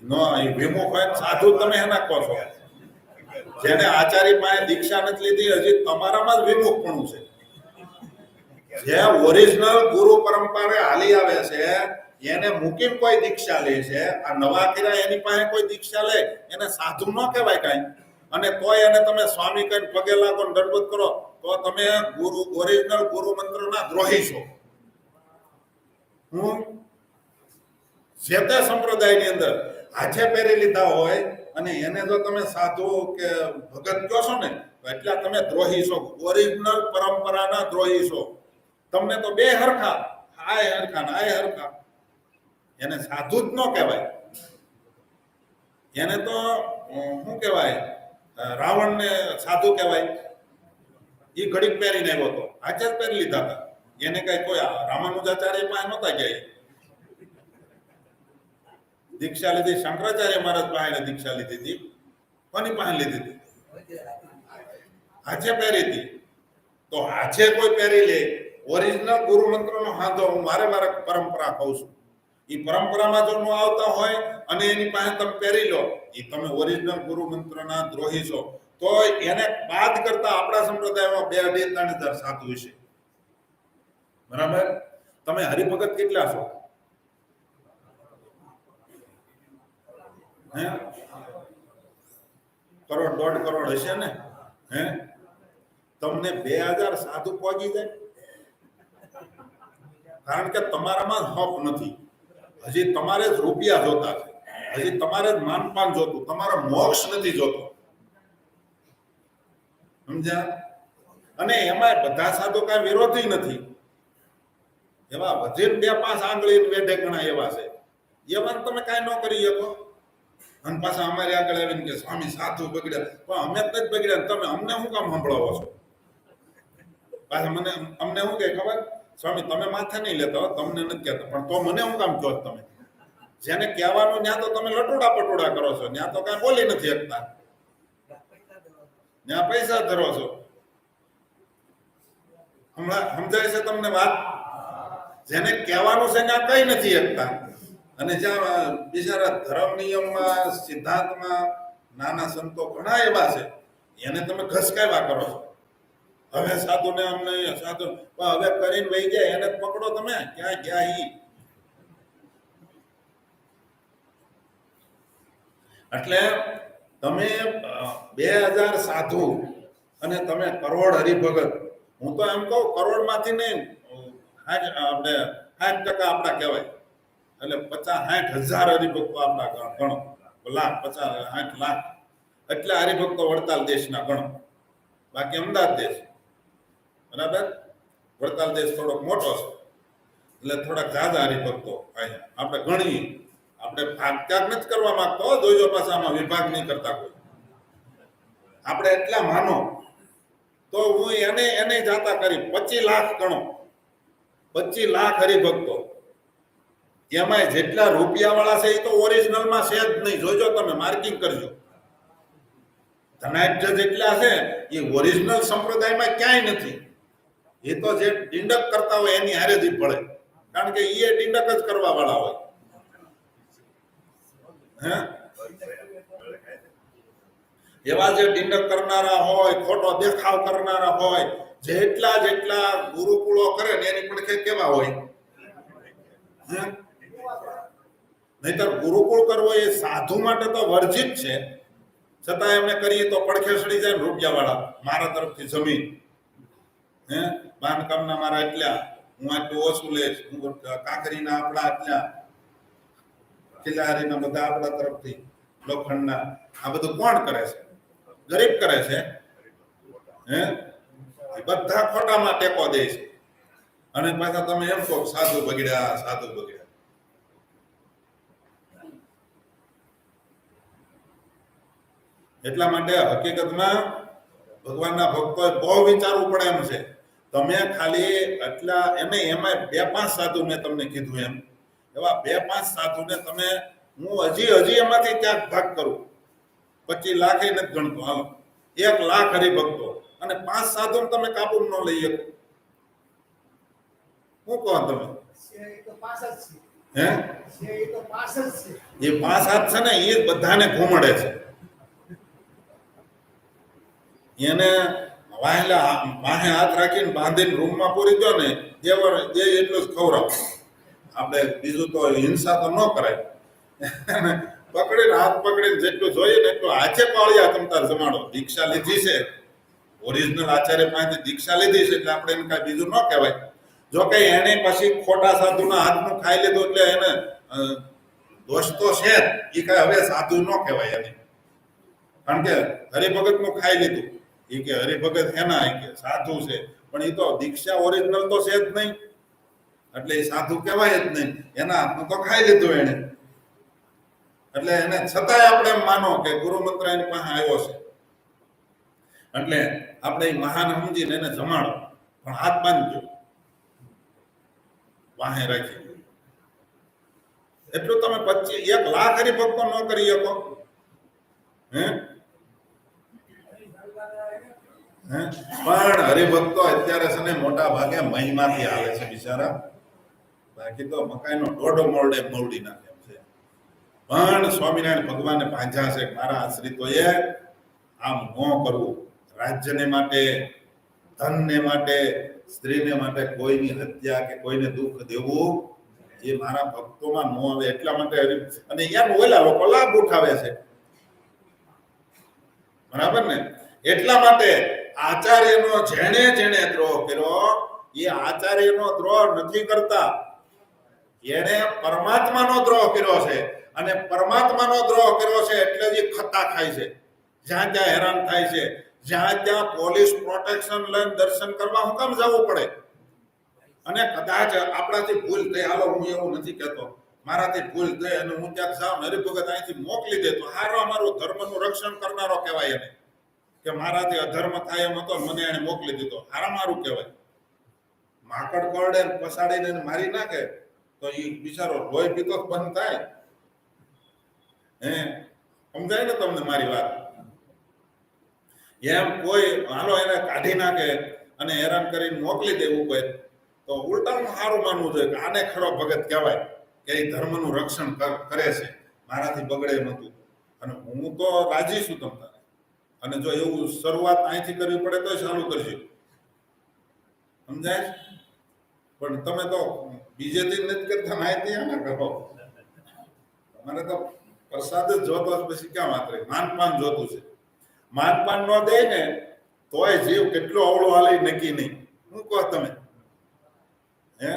નો એ વિમુખ હોય સાધુ તમે એના કહો છો. જેને આચાર્ય પાસે દીક્ષા નથી લીધી, હજી તમારામાં જ વિમુખપણું છે. જે ઓરિજિનલ ગુરુ પરંપરા હાલી આવે છે એને મૂકીને કોઈ દીક્ષા લે છે. આ નવા કિરા એની પાસે કોઈ દીક્ષા લે એને સાધુ ન કહેવાય કાંઈ. અને તોય એને તમે સ્વામી કહીને પગે લાગો ને દંડવત કરો તો તમે ગુરુ ઓરિજિનલ ગુરુ મંત્રના દ્રોહી છો. હું જે તે સંપ્રદાયની અંદર હાથે પહેરી લીધા હોય અને એને જો તમે સાધુ કે ભગત કહો છો ને તો એટલા તમે દ્રોહી છો, ઓરિજિનલ પરંપરાના દ્રોહી છો. તમને તો બે હરખા, આય હરખા ને આય હરખા. એને સાધુ જ ન કહેવાય. એને તો શું કહેવાય, રાવણને સાધુ કહેવાય. એ ઘડીક પહેરીને આવ્યો હતો, હાથે જ પહેરી લીધા હતા. એને કઈ કોઈ રામાનુજાચાર્ય પાસે નહોતા ગયા. દીક્ષા લીધી શંકરાચાર્ય મહારાજ પાસે દીક્ષા લીધી હતી. કોની પાસે લીધી હતી? હાથે પહેરી હતી. તો હાથે કોઈ પહેરી લે, ઓરિજિનલ ગુરુ મંત્રનો હાથો હું વારે પરંપરા કહું છું. એ પરંપરામાં જો ન આવતા હોય અને એની પાસે તમે પહેરી લો, એ તમે ઓરિજિનલ ગુરુ મંત્રના દ્રોહી છો. તો એને બાદ કરતા આપણા સંપ્રદાયમાં 2,500-3,000 સાધુ છે. બરાબર? તમે હરિભગત કેટલા છો? હે? કરોડ 1.5 કરોડ હશે ને? હે? તમને 2,000 સાધુ પહોંચી જાય? કારણ કે તમારામાં હક નથી. હજી તમારે જ રૂપિયા જોતા છે, હજી તમારે જ માનપાન જોતું, તમારો મોક્ષ નથી જોતો. સમજ્યા? અને એમાં બધા સાધુ કઈ વિરોધી નથી. એવા વધીને 2-5 આંગળી વેઢે ઘણા એવા છે, એવા તમે કઈ ન કરી શકો. અને પાછા અમારી આગળ આવીને કે સ્વામી સાધુ બગડ્યા. પણ અમે જ નથી બગડ્યા, તમે અમને શું કામ સંભળાવો છો? પાછા અમને શું કે ખબર? સ્વામી તમે માથે નહીં લેતા, તમને નથી કહેતા, પણ તો મને શું કામ કહો તમે? જેને કહેવાનું ત્યાં તો તમે લટોડા પટોડા કરો છો, ત્યાં તો કઈ બોલી નથી શકતા, ત્યાં પૈસા ધરો છો. હમણાં સમજાય છે તમને વાત? જેને કહેવાનું છે ત્યાં કઈ નથી શકતા. અને જ્યાં બિચારા ધર્મ નિયમમાં સિદ્ધાંતમાં નાના સંતો ઘણા એવા છે, એને તમે ઘસકાવ્યા કરો છો. હવે સાધુને અમને સાધુ હવે કરીને વહી જાય, એને પકડો તમે. ક્યાં ગયા ઈ? એટલે તમે 2,000 સાધુ અને તમે કરોડ હરિભગત. હું તો એમ કહું કરોડમાંથી નહીં, આપણે 60% આપણા કહેવાય. એટલે 50-60 હજાર હરિભક્તો આપણા ગણો. લાખ 50-60 લાખ એટલા હરિભક્તો વડતાલ દેશના ગણો. બાકી અમદાવાદ દેશ, બરાબર? વડતાલ દેશ થોડોક મોટો છે એટલે થોડાક ઝાઝા હરિભક્તો આપણે ગણીએ. આપણે ભાગ ત્યાગ નથી કરવા માંગતો, જોઈજો પાછા આમાં વિભાગ નહીં કરતા કોઈ. આપણે એટલા માનો તો હું એને જાતા કરી 25 લાખ ગણો. 25 લાખ હરિભક્તો. એમાં જેટલા રૂપિયા વાળા છે એ તો ઓરિજિનલમાં છે જ નહીં. જોજો તમે, માર્કિંગ કરજો. ધનાઢ્ય જેટલા છે એ ઓરિજિનલ સંપ્રદાયમાં ક્યાંય નથી. એ તો જે ડિંડક કરતા હોય એની હારે જ પડે, કારણ કે એ ડિંડક જ કરવા વાળા હોય. હે? એવા જે ડિંડક કરનારા હોય, ખોટો દેખાવ કરનારા હોય, જેટલા ગુરુકુળો કરે ને એની પડખે કેવા હોય? નહીતર ગુરુકુળ કરવો એ સાધુ માટે તો વર્જિત છે, છતાં એમને કરીએ તો પડખે સડી જાય રૂપિયા વાળા. મારા તરફથી જમીન, હે, બાંધકામના મારા એટલા, હું આટલું ઓછું લઈશ, હું કાંકરીના આપણા આટલા, ખિલારીના બધા આપણા તરફથી, લોખંડના. આ બધું કોણ કરે છે? ગરીબ કરે છે. હે? બધા ખોટામાં ટેકો દે છે. અને પાછા તમે એમ કહો સાધુ બગડ્યા, સાધુ બગડ્યા. એટલા માટે હકીકતમાં ભગવાનના ભક્તોએ બહુ વિચારવું પડે એમ છે. તમે ખાલી એટલા એમાં 2-5 સાધુ મેં તમને કીધું એમ, એવા 2-5 સાધુને તમે હું હજી એમાંથી ત્યાગ ભાગ કરું. 25 લાખ એ નથી ગણતો. હાલો, 1 લાખ હરિભક્તો અને 5 સાધુ તમે કાબુ ન લઈ શકો. શું કહો તમે? હે? એ 5 હાથ છે ને એ બધાને ઘૂમડે છે. એને વાહે હાથ રાખીને બાંધીને રૂમમાં પૂરી દો ને, જે એટલું જ ખવડાવો. આપણે બીજું તો હિંસા તો ન કરાય. પકડીને હાથ પકડીને જેટલું જોઈએ ને એટલું હાથે પાળ્યા તમતાર જમાડો. દીક્ષા લીધી છે, ઓરિજિનલ આચાર્ય પાસેથી દીક્ષા લીધી છે એટલે આપણે એને કાંઈ બીજું ન કહેવાય. જો કે એને પછી ખોટા સાધુના હાથનું ખાઈ લીધું એટલે એને દોષ તો છે જ. એ કાંઈ હવે સાધુ ન કહેવાય એને, કારણ કે હરિભગતનું ખાઈ લીધું. એ કે હરિભગત એના કે સાધુ છે, પણ એ તો દીક્ષા ઓરિજિનલ તો છે જ નહીં, એટલે એ સાધુ કહેવાય જ નહીં. એના હાથનું તો ખાઈ લીધું એને. એટલે એને છતાંય આપણે એમ માનો કે ગુરુ મંત્ર એની પાસે આવ્યો છે, એટલે આપણે એ મહાન સમજીને એને જમાડો, પણ હાથ બાંધજો. વાહે રાખી. એટલું તમે 1,00,000 હરિભક્તો ન કરી શકો? હે પણ હરિભક્તો અત્યારે છે ને મોટા ભાગે મહિમાથી આવે છે બિચારા. બાકી તો મકાઈનો દોઢો મોરડે મોરડી નાખે છે. પણ સ્વામિનારાયણ ભગવાનને ભાંજા છે મારા આશ્રિતોએ આમ ન કરવું. રાજ્યને માટે, ધનને માટે, સ્ત્રીને માટે કોઈની હત્યા કે કોઈને દુઃખ દેવું એ મારા ભક્તોમાં ન આવે. એટલા માટે અને યાર ઓલા લોકો લાભ ઉઠાવે છે, બરાબર ને? એટલા માટે આચાર્યનો જેણે જેણે દ્રોહ કર્યો એ આચાર્યનો દ્રોહ નથી કરતા, એને પરમાત્માનો દ્રોહ કર્યો છે. અને પરમાત્માનો દ્રોહ કર્યો છે એટલે જ ખતા ખાય છે, જ્યાં ત્યાં હેરાન થાય છે, જ્યાં ત્યાં પોલીસ પ્રોટેક્શન લઈને દર્શન કરવા હું કામ જવું પડે? અને કદાચ આપણાથી ભૂલ થઈ, હાલો હું એવું નથી કહેતો, મારાથી ભૂલ થઈ અને હું ક્યાંક જાઉં હરિભગત અહીંથી મોકલી દે તો હારો અમારું ધર્મનું રક્ષણ કરનારો કહેવાય એને, કે મારાથી અધર્મ થાય એમ હતો મને એને મોકલી દીધો, હારા મારું કહેવાય. માકડ કરડે પસાડીને મારી નાખે તો એ બિચારો લોહી પીતો બંધ થાય. હે સમજાય ને તમને મારી વાત? એમ કોઈ હાલો એને કાઢી નાખે અને હેરાન કરીને મોકલી દેવું કોઈ તો ઉલટાનું સારું માનવું જોઈએ કે આને ખરો ભગત કહેવાય, કે એ ધર્મનું રક્ષણ કરે છે, મારાથી બગડે એમ હતું. અને હું તો રાજી છું તમને. અને જો એવું શરૂઆત અહીંથી કરવી પડે તો ચાલુ કરજો, સમજાય? પણ તમે તો બીજેથી નથી કરતા, માહિતી આના કરો. તમારે તો પ્રસાદ જ જોતો પછી ક્યાં વાત રહી? માનપાન જોતું છે. માનપાન ન દે ને તોય જીવ કેટલો અવળો હાલે નક્કી નહીં. શું કહો તમે? હે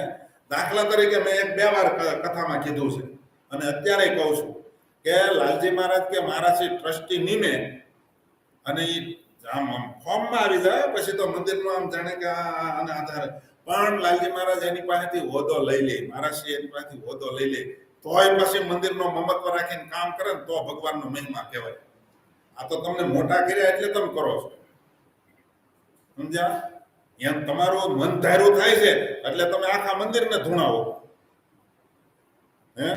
દાખલા તરીકે મેં 1-2 વાર કથામાં કીધું છે અને અત્યારે કહું છું કે લાલજી મહારાજ કે મહારાજશ્રી ટ્રસ્ટી નીમે અને એ આમ ફોર્મમાં આવી જાય પછી તો મંદિરનું આમ જાણે કે આના આધારે, પણ લાલજી મહારાજ એની પાસેથી હોદ્દો લઈ લે, મહારાજશ્રી એની પાસેથી હોદ્દો લઈ લે તોય પછી મંદિરનો મમત્વ રાખીને કામ કરે ને તો ભગવાનનો મહિમા કહેવાય. આ તો તમને મોટા કર્યા એટલે તમે કરો છો, સમજ્યા? એમ તમારું મન ધાર્યું થાય છે એટલે તમે આખા મંદિરને ધૂણાવો. હે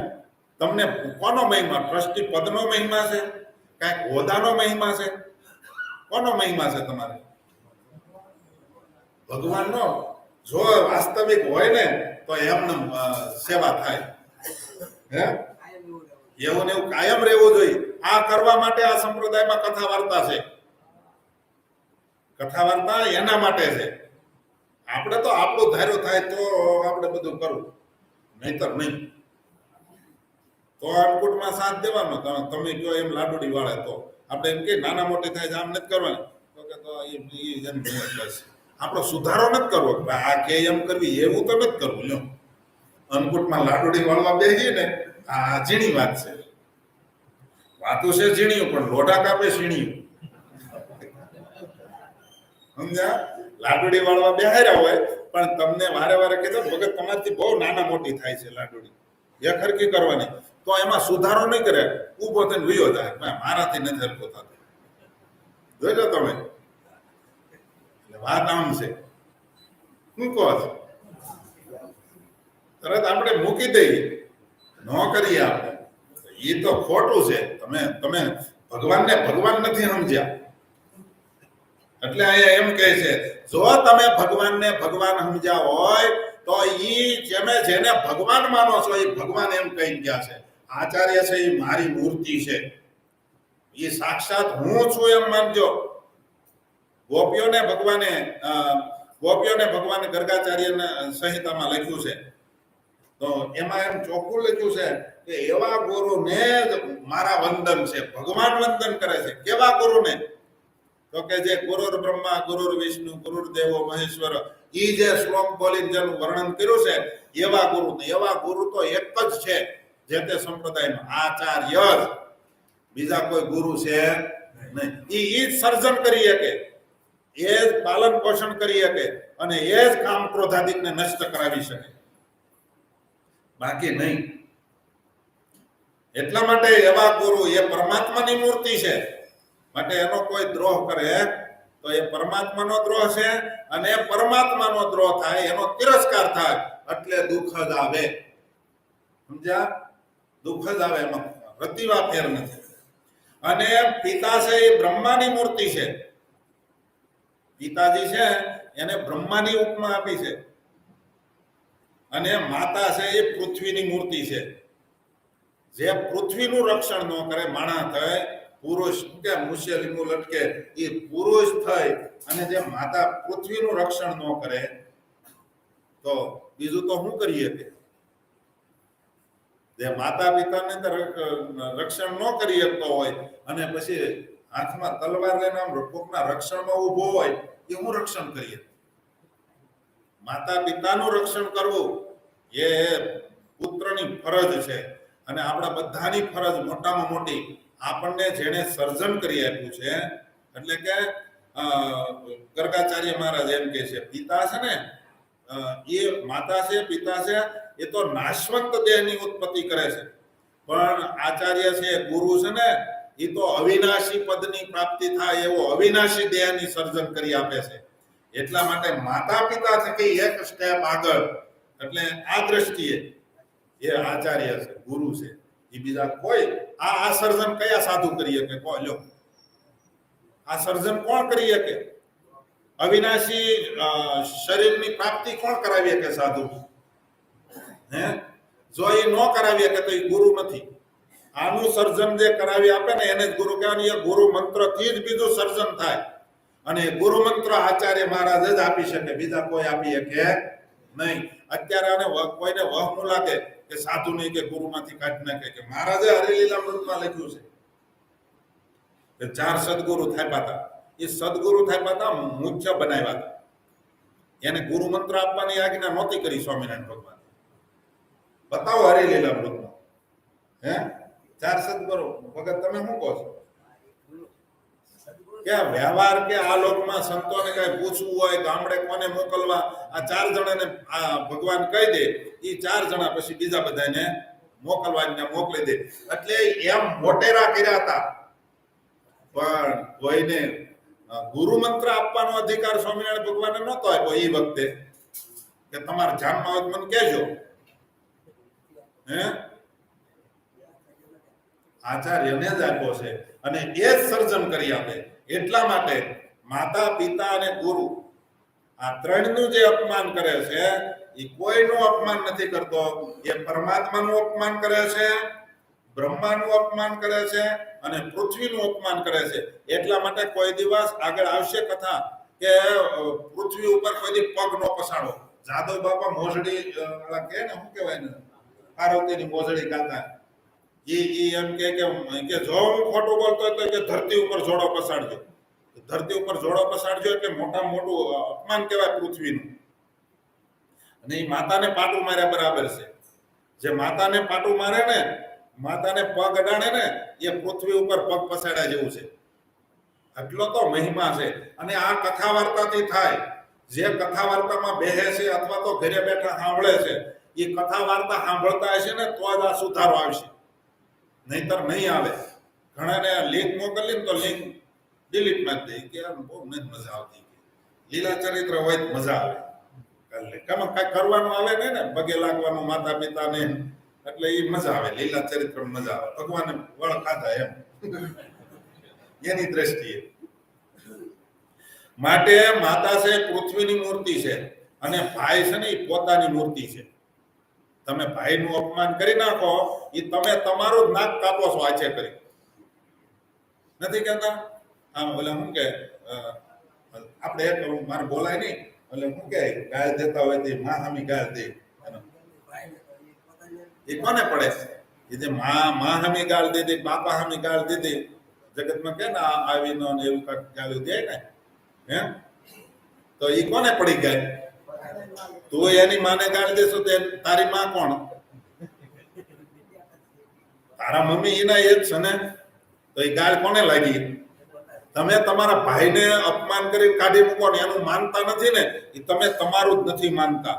તમને કોનો મહિમા? ટ્રસ્ટી પદનો મહિમા છે? કાંઈક હોદ્દાનો મહિમા છે? કોનો મહિમા છે તમારે? ભગવાનનો. જો વાસ્તવિક હોય ને તો એમને સેવા થાય. હે એવું ને એવું કાયમ રહેવું જોઈએ. આ કરવા માટે આ સંપ્રદાયમાં કથા વાર્તા છે. કથા વાર્તા એના માટે છે. આપણે તો આપણું ધાર્યું થાય તો આપણે બધું કરવું, નહીતર નહીં. તો અન્નકૂટમાં સાથ દેવાનો. તમે કહો એમ લાડુડી વાળે તો આપણે એમ કે નાના મોટી થાય છે આમ નથી કરવાની, તો કે તો એમ બસ આપણો સુધારો નથી કરવો. આ કે એમ કરવી એવું તો નથી કરવું. લ્યો અન્નકૂટમાં લાડુડી વાળવા બેસીએ ને આ ઝીણી વાત છે. વાતું છે ઝીણ્યું પણ લોઢા કાપે ઝીણ્યું, સમજ્યા? લાડુડી વાળવા બેહાર્યા હોય પણ તમને વારે વારે કીધું ભગત તમારથી બહુ નાના મોટી થાય છે લાડુડી, એ ખરકી કરવાની, તો એમાં સુધારો નહીં કરે, ઊભો થઈને વિયો જાય, મારાથી નથી હરકો થતો. જોઈજો તમે. એટલે વાત આમ છે. શું કહો છો? તરત આપણે મૂકી દઈએ, ન કરીએ આપણે, એ તો ખોટું છે. તમે ભગવાનને ભગવાન નથી સમજ્યા. એટલે અહીંયા એમ કહે છે જો તમે ભગવાનને ભગવાન સમજ્યા હોય તો જેને ભગવાન માનો છો એ ભગવાન એમ કહી ગયા છે. આચાર્ય છે એ મારી મૂર્તિ છે, એ સાક્ષાત હું છું એમ માનજો. ગોપીઓને ભગવાને ગર્ગાચાર્યના સંહિતામાં લખ્યું છે, તો એમાં એમ ચોખ્ખું લખ્યું છે કે એવા ગુરુને મારા વંદન છે. ભગવાન વંદન કરે છે. કેવા ગુરુને? તો કે જે ગુરુર બ્રહ્મા ગુરુર વિષ્ણુ ગુરુર દેવો મહેશ્વર, એ જે શ્લોક બોલીને જેનું વર્ણન કર્યું છે એવા ગુરુ. એવા ગુરુ તો એક જ છે જે તે સંપ્રદાયમાં, આચાર્ય જ, બીજા કોઈ ગુરુ છે નહીં. એ જ સર્જન કરી શકે, એ જ પાલન પોષણ કરી શકે અને એ જ કામ ક્રોધાદિકને નષ્ટ કરાવી શકે, બાકી નહીં. એટલા માટે એવા ગુરુ એ પરમાત્માની મૂર્તિ છે. માટે એનો કોઈ દ્રોહ કરે તો એ પરમાત્માનો દ્રોહ છે અને પરમાત્માનો દ્રોહ થાય, એનો તિરસ્કાર થાય એટલે દુઃખ જ આવે. સમજ્યા? દુઃખ જ આવે, એમાં રતીવા ફેર નથી. અને પિતા છે એ બ્રહ્માની મૂર્તિ છે. પિતાજી છે એને બ્રહ્માની ઉપમા આપી છે. અને માતા છે એ પૃથ્વીની મૂર્તિ છે. જે પૃથ્વીનું રક્ષણ ન કરે, માણા થાય પુરુષ કે મુશ્યલીનું લટકે, એ પુરુષ થઈ અને જે માતા પૃથ્વીનું રક્ષણ ન કરે તો બીજું તો શું કરીએ? કે જે માતા પિતાને રક્ષણ ન કરી શકતો હોય અને પછી હાથમાં તલવાર લઈને આમ કોકના રક્ષણમાં ઉભો હોય, એ હું રક્ષણ કરીએ? માતા પિતાનું રક્ષણ કરવું એ પુત્રની ફરજ છે. અને આપણા બધાની ફરજ મોટામાં મોટી, આપણને જેને સર્જન કરી આપ્યું છે, એટલે કે ગર્ગાચાર્ય મહારાજ એમ કે છે, પિતા છે ને એ માતા છે, પિતા છે, એ તો નાશવંત દેહની ઉત્પત્તિ કરે છે, પણ આચાર્ય છે, ગુરુ છે ને, એ તો અવિનાશી પદની પ્રાપ્તિ થાય એવો અવિનાશી દેહની સર્જન કરી આપે છે. એટલા માટે માતા પિતા થકી એક સ્ટેપ આગળ, એટલે આ દ્રષ્ટિએ એ આચાર્ય છે, ગુરુ છે. એ બીજા કોઈ આ સર્જન કયા સાધુ કરી શકે? લ્યો, આ સર્જન કોણ કરી શકે? અવિનાશી શરીરની પ્રાપ્તિ કોણ કરાવી શકે? સાધુ. હે? જો એ ન કરાવી શકે તો એ ગુરુ નથી. આનું સર્જન જે કરાવી આપે ને એને જ ગુરુ કહેવાનું. એ ગુરુ મંત્રથી જ બીજું સર્જન થાય. અને ગુરુ મંત્ર આચાર્ય મહારાજ જ આપી શકે, બીજા કોઈ આપી શકે નહીં. અત્યારે આને કોઈને વહમું લાગે કે સાધુ નહીં કે ગુરુમાંથી કાઢી નાખે, કે મહારાજે હરિલીલામૃતમાં લખ્યું છે કે 4 સદગુરુ થાપ્યા હતા. એ સદગુરુ થાપ્યા હતા, મુખ્ય બનાવ્યા હતા. એને ગુરુ મંત્ર આપવાની આજ્ઞા નહોતી કરી સ્વામિનારાયણ ભગવાન. બતાવો હરિલીલામૃતમાં. હે? 4 સદગુરુ ભગત તમે શું કહો છો? કે વ્યવહાર કે આ લોકમાં સંતોને કઈ પૂછવું હોય, ગામડે કોને મોકલવા, આ 4 જણાને આ ભગવાન કહી દે, એ 4 જણા પછી બીજા બધાને મોકલવાને મોકલી દે. એટલે એમ મોટેરા કર્યા હતા, પણ કોઈને ગુરુ મંત્ર આપવાનો અધિકાર સ્વામિનારાયણ ભગવાને નહોતો આપ્યો એ વખતે. કે તમારા જાનમાં હોય મને કહેજો. હે? આચાર્યને જ આપ્યો છે અને એ જ સર્જન કરી આપે. એટલા માટે માતા પિતા અને ગુરુ આ ત્રણનું જે અપમાન કરે છે, એ કોઈનું અપમાન નથી કરતો. એ પરમાત્માનું અપમાન કરે છે, બ્રહ્માનું અપમાન કરે છે અને પૃથ્વીનું અપમાન કરે છે. એટલા માટે કોઈ દિવસ આગળ આવશે કથા કે પૃથ્વી ઉપર કોઈ પગ નો પસાડો. જાદવ બાપા મોજડી કે ને શું કહેવાય ને, પાર્વતીની મોજડી ગાતા, એમ કે જો હું ખોટું બોલતો હોય તો કે ધરતી ઉપર જોડો પસાડજો. ધરતી ઉપર જોડો પસાડજો એટલે મોટા મોટું અપમાન કહેવાય પૃથ્વીનું. અને એ માતાને પાટું માર્યા બરાબર છે. જે માતાને પાટું મારે ને, માતાને પગ અડાડે ને, એ પૃથ્વી ઉપર પગ પસાડ્યા જેવું છે. એટલો તો મહિમા છે. અને આ કથા વાર્તાથી થાય. જે કથા વાર્તામાં બેહે છે અથવા તો ઘરે બેઠા સાંભળે છે, એ કથા વાર્તા સાંભળતા હશે ને તો જ આ સુધારો આવશે, નહીતર નહીં આવે. ઘણાને લિંક મોકલી ને તો લિંક ડિલીટ મારી દે કે બહુ નથી મજા આવતી. લીલા ચરિત્ર હોય તો મજા આવે. કઈ કરવાનું આવે ને પગે લાગવાનું માતા પિતાને, એટલે એ મજા આવે. લીલા ચરિત્ર મજા આવે. ભગવાને વળ ખાધા એમ એની દ્રષ્ટિએ. માટે માતા છે પૃથ્વીની મૂર્તિ છે અને ભાઈ છે ને એ પોતાની મૂર્તિ છે. તમે ભાઈનું અપમાન કરી નાખો, એ તમે તમારું જ નાક કાપો છો આચે કરી. નથી કહેતા આમ ઓલા શું કે આપણે એક મારે બોલાય નહીં, એટલે શું કે ગાળ દેતા હોય તે માં સામી ગાળ દે. એ કોને પડે છે? એ જે માં સામી ગાળ દીધી, બાપા સામી ગાળ દીધી, જગતમાં કે ને આવી નો એવું કાંઈક ગાળ્યું દે ને, હે તો એ કોને પડી ગાય? તું એની માને ગાળ દેશો તો તારી માં કોણ? તારા મમ્મી એના એ જ છે ને, તો એ ગાળ કોને લાગી? તમે તમારા ભાઈને અપમાન કરી કાઢી મૂકો ને એનું માનતા નથી ને, એ તમે તમારું જ નથી માનતા.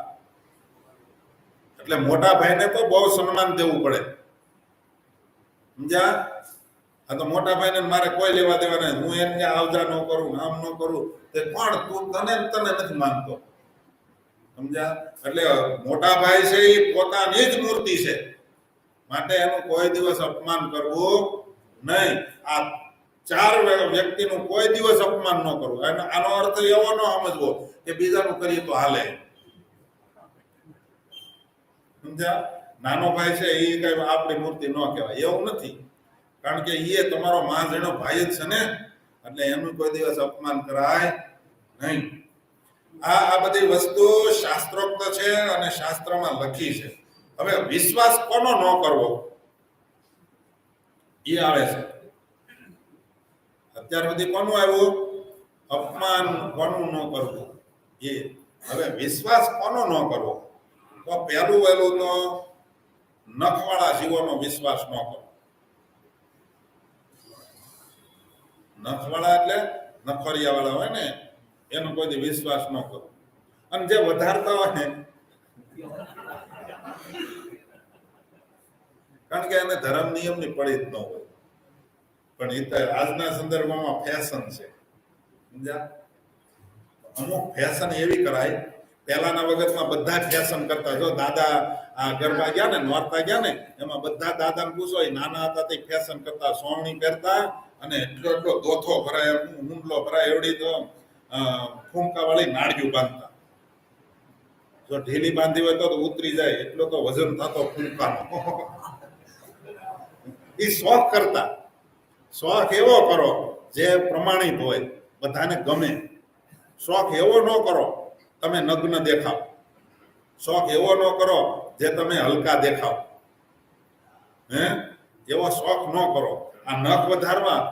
એટલે મોટા ભાઈને તો બહુ સન્માન દેવું પડે. સમજ્યા? આ તો મોટા ભાઈને મારે કોઈ લેવા દેવા નહીં. હું એને આવજા ન કરું, આમ ન કરું, તે કોણ? તું તને નથી માનતો. સમજ્યા? એટલે મોટા ભાઈ છે એ પોતાની જ મૂર્તિ છે, માટે એનું કોઈ દિવસ અપમાન કરવું નહીં. આ ચાર વ્યક્તિનું કોઈ દિવસ અપમાન ન કરવું. આનો અર્થ એવો ન સમજવો કે બીજાનું કરીએ તો હાલે. સમજ્યા? નાનો ભાઈ છે એ કઈ આપણી મૂર્તિ ન કહેવાય એવું નથી, કારણ કે એ તમારો માણસનો ભાઈ જ છે ને, એટલે એનું કોઈ દિવસ અપમાન કરાય નહીં. આ બધી વસ્તુ શાસ્ત્રોક્ત છે અને શાસ્ત્રમાં લખી છે. હવે વિશ્વાસ કોનો ન કરવો એ આવે છે. અત્યાર સુધી કોનું આવ્યું? અપમાન કોનું ન કરવું એ. હવે વિશ્વાસ કોનો ન કરવો? તો પહેલું વહેલું તો નખવાળા જીવોનો વિશ્વાસ ન કરવો. નખવાળા એટલે નખોરિયા વાળા હોય ને, એનો કોઈ વિશ્વાસ ન કરવો. અને જે વધારતા હોય ને, કારણ કે એને ધર્મ નિયમની પડી જ ન હોય, પણ એ તો આજના સંદર્ભમાં ફેશન છે. સમજ્યા? અમુક ફેશન એવી કરાય, પહેલાના વખતમાં બધા ફેશન કરતા. જો દાદા આ ગરબા ગયા ને, નોરતા ગયા ને, એમાં બધા દાદાને પૂછો, નાના હતા તે ફેશન કરતા, સોવણી પહેરતા અને એટલો એટલો દોથો ભરાય, મુંડલો ભરાય, એવડી તો ફૂંકા વાળી નાળિયું બાંધતા. જો ઢીલી બાંધી હોય તો ઉતરી જાય, એટલો તો વજન થતો ફૂંકાનો. એ શોખ કરતા. શોખ એવો કરો જે પ્રમાણિત હોય, બધાને ગમે. શોખ એવો ન કરો તમે નગ્ન દેખાવ. શોખ એવો ન કરો જે તમે હલકા દેખાવ. એવો શોખ ન કરો. આ નખ વધારવા,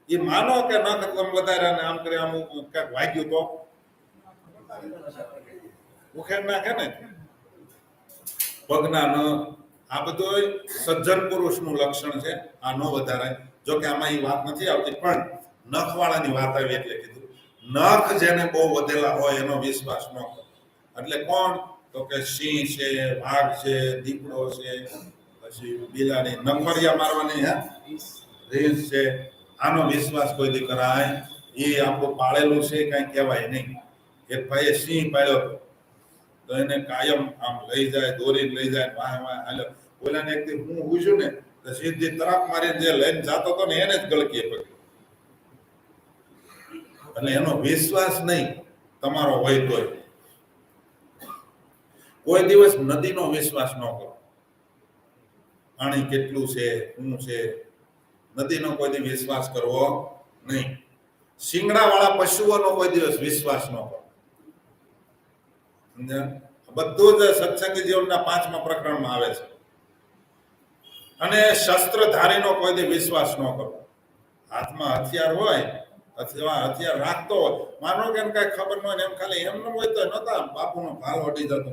એ માનો કે નખ તમે વધાર્યા ને આમ કરે, આમ ક્યાંક વાગ્યું તો ઉખેડ નાખે ને. પગના નખ, આ બધું સજ્જન પુરુષનું લક્ષણ છે. આ ન વધારાય. જોકે આમાં એ વાત નથી આવતી, પણ નખવાળાની વાત આવી એટલે કીધું. નખ જેને બહુ વધેલા હોય એનો વિશ્વાસ ન કરો. એટલે કોણ? તો કે સિંહ છે, વાઘ છે, દીપડો છે, પછી બિલાડી, નખોરિયા મારવાની રીસ છે. આનો વિશ્વાસ કોઈ દી કરાય? એ આપણું પાળેલું છે, કઈ કહેવાય નહીં. એક ભાઈએ સિંહ પાળ્યો તો એને કાયમ આમ લઈ જાય, દોરી લઈ જાય, વાહ વાહ હાલો. ઓલાને એક હું પૂછ્યું ને તો સીધી તરાપ મારીને જે લઈને જતો હતો ને એને જ ગળકીએ પકડ્યો. એટલે એનો વિશ્વાસ નહીં તમારો હોય તોય. કોઈ દિવસ નદીનો વિશ્વાસ ન કરો. પાણી કેટલું છે, શું છે, નદીનો કોઈ દિવસ વિશ્વાસ કરવો નહીં. શિંગડા વાળા પશુઓનો કોઈ દિવસ વિશ્વાસ ન કરો. બધું જ સત્સંગી જીવનના 5મા પ્રકરણમાં આવે છે. અને શસ્ત્રધારીનો કોઈ દી વિશ્વાસ ન કરો. હાથમાં હથિયાર હોય અથવા હથિયાર રાખતો હોય, માનો કે કઈ ખબર ન હોય એમ ખાલી એમ ન હોય તો નતા બાપુનો ભાલ અડી જતો.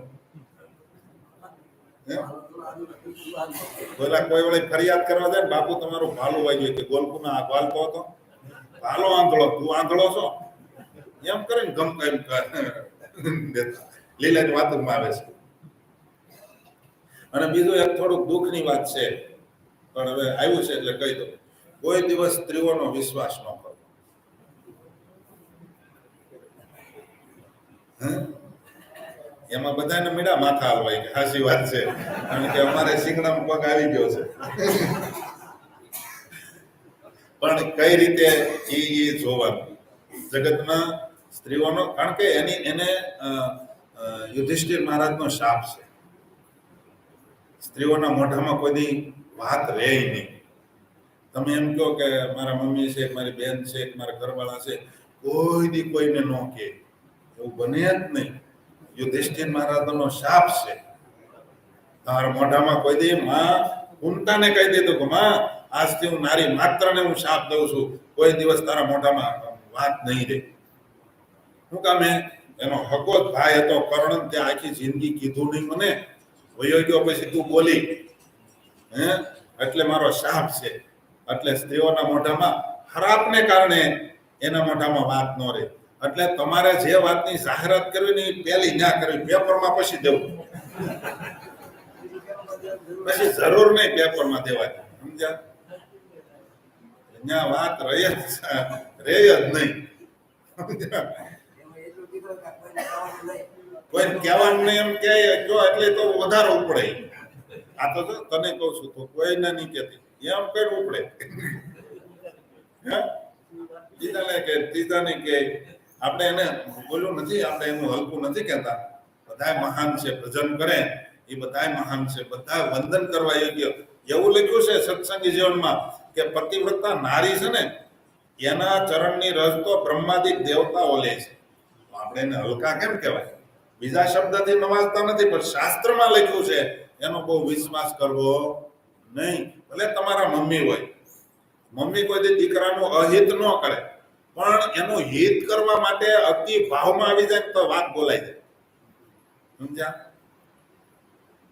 કોઈ વળી ફરિયાદ કરવા જાય ને, બાપુ તમારું ભાલું વાગ્યું કે ગોલકુના આ ભાલતો હતો, ભાલો આંધળો, તું આંધળો છો, એમ કરીને ગમતો એમ લીલાની વાતમાં આવે છે. અને બીજું એક થોડુંક દુઃખની વાત છે, પણ હવે આવ્યું છે એટલે કહી દઉં. કોઈ દિવસ સ્ત્રીઓનો વિશ્વાસ ન કરો. એમાં બધાને મીડા માથા હલવાય કે હાચી વાત છે, કારણ કે અમારે શીંગડામાં પગ આવી ગયો છે. પણ કઈ રીતે એ જોવાનું જગતમાં સ્ત્રીઓનો? કારણ કે એને યુધિષ્ઠિર મહારાજનો શાપ છે. સ્ત્રીઓના મોઢામાં કોઈ દી વાત રહે નહીં. તમે એમ કહો કે મારા મમ્મી છે, મારી બેન છે, મારા ઘરવાળા છે, કોઈ દી કોઈને ન કહે, એવું બને જ નહીં. યુધિષ્ઠિર મહારાજનો શાપ છે. તારા મોઢામાં કોઈ દી માં કુંતાને કહી દીધું કે માં આજથી હું નારી માત્રને હું શાપ દઉં છું, કોઈ દિવસ તારા મોઢામાં વાત નહીં રહે. શું કામે? એનો હકો જ ભાઈ હતો કર્ણ, તે આખી જિંદગી કીધું નહીં મને, વયો ગયો પછી તું બોલી, એટલે મારો શાપ છે. એટલે સ્ત્રીઓના મોઢામાં ખરાબને કારણે એના મોઢામાં વાત ન રહે. એટલે તમારે જે વાતની જાહેરાત કરવી ને એ પહેલી ના કરવી, પેપરમાં પછી દેવું. પછી જરૂર નહીં પેપરમાં દેવાય. સમજ્યા? ત્યાં વાત રહે જ નહીં. કોઈ કહેવાનું નહીં એમ કે જો એટલે તો વધારે ઉપડે. આ તો જો તને કહું છું તો કોઈને નહીં કહેતી એમ કઈ ઉપડે. ત્રીજાને કે આપણે એને બોલું નથી, આપણે એનું હલકું નથી કહેતા. બધા મહાન છે, ભજન કરે એ બધા મહાન છે, બધા વંદન કરવા યોગ્ય. એવું લખ્યું છે સત્સંગી જીવનમાં કે પતિવ્રતા નારી છે ને એના ચરણની રસ તો બ્રહ્માદિક દેવતાઓ લે છે. આપણે એને હલકા કેમ કહેવાય? બીજા શબ્દથી નવાજતા નથી, પણ શાસ્ત્રમાં લખ્યું છે એનો બહુ વિશ્વાસ કરવો નહીં. ભલે તમારા મમ્મી હોય, મમ્મી કોઈ દીકરાનું અહિત ન કરે, પણ એનું હિત કરવા માટે અતિ ભાવમાં આવી જાય તો વાત બોલાય જાય. સમજ્યા?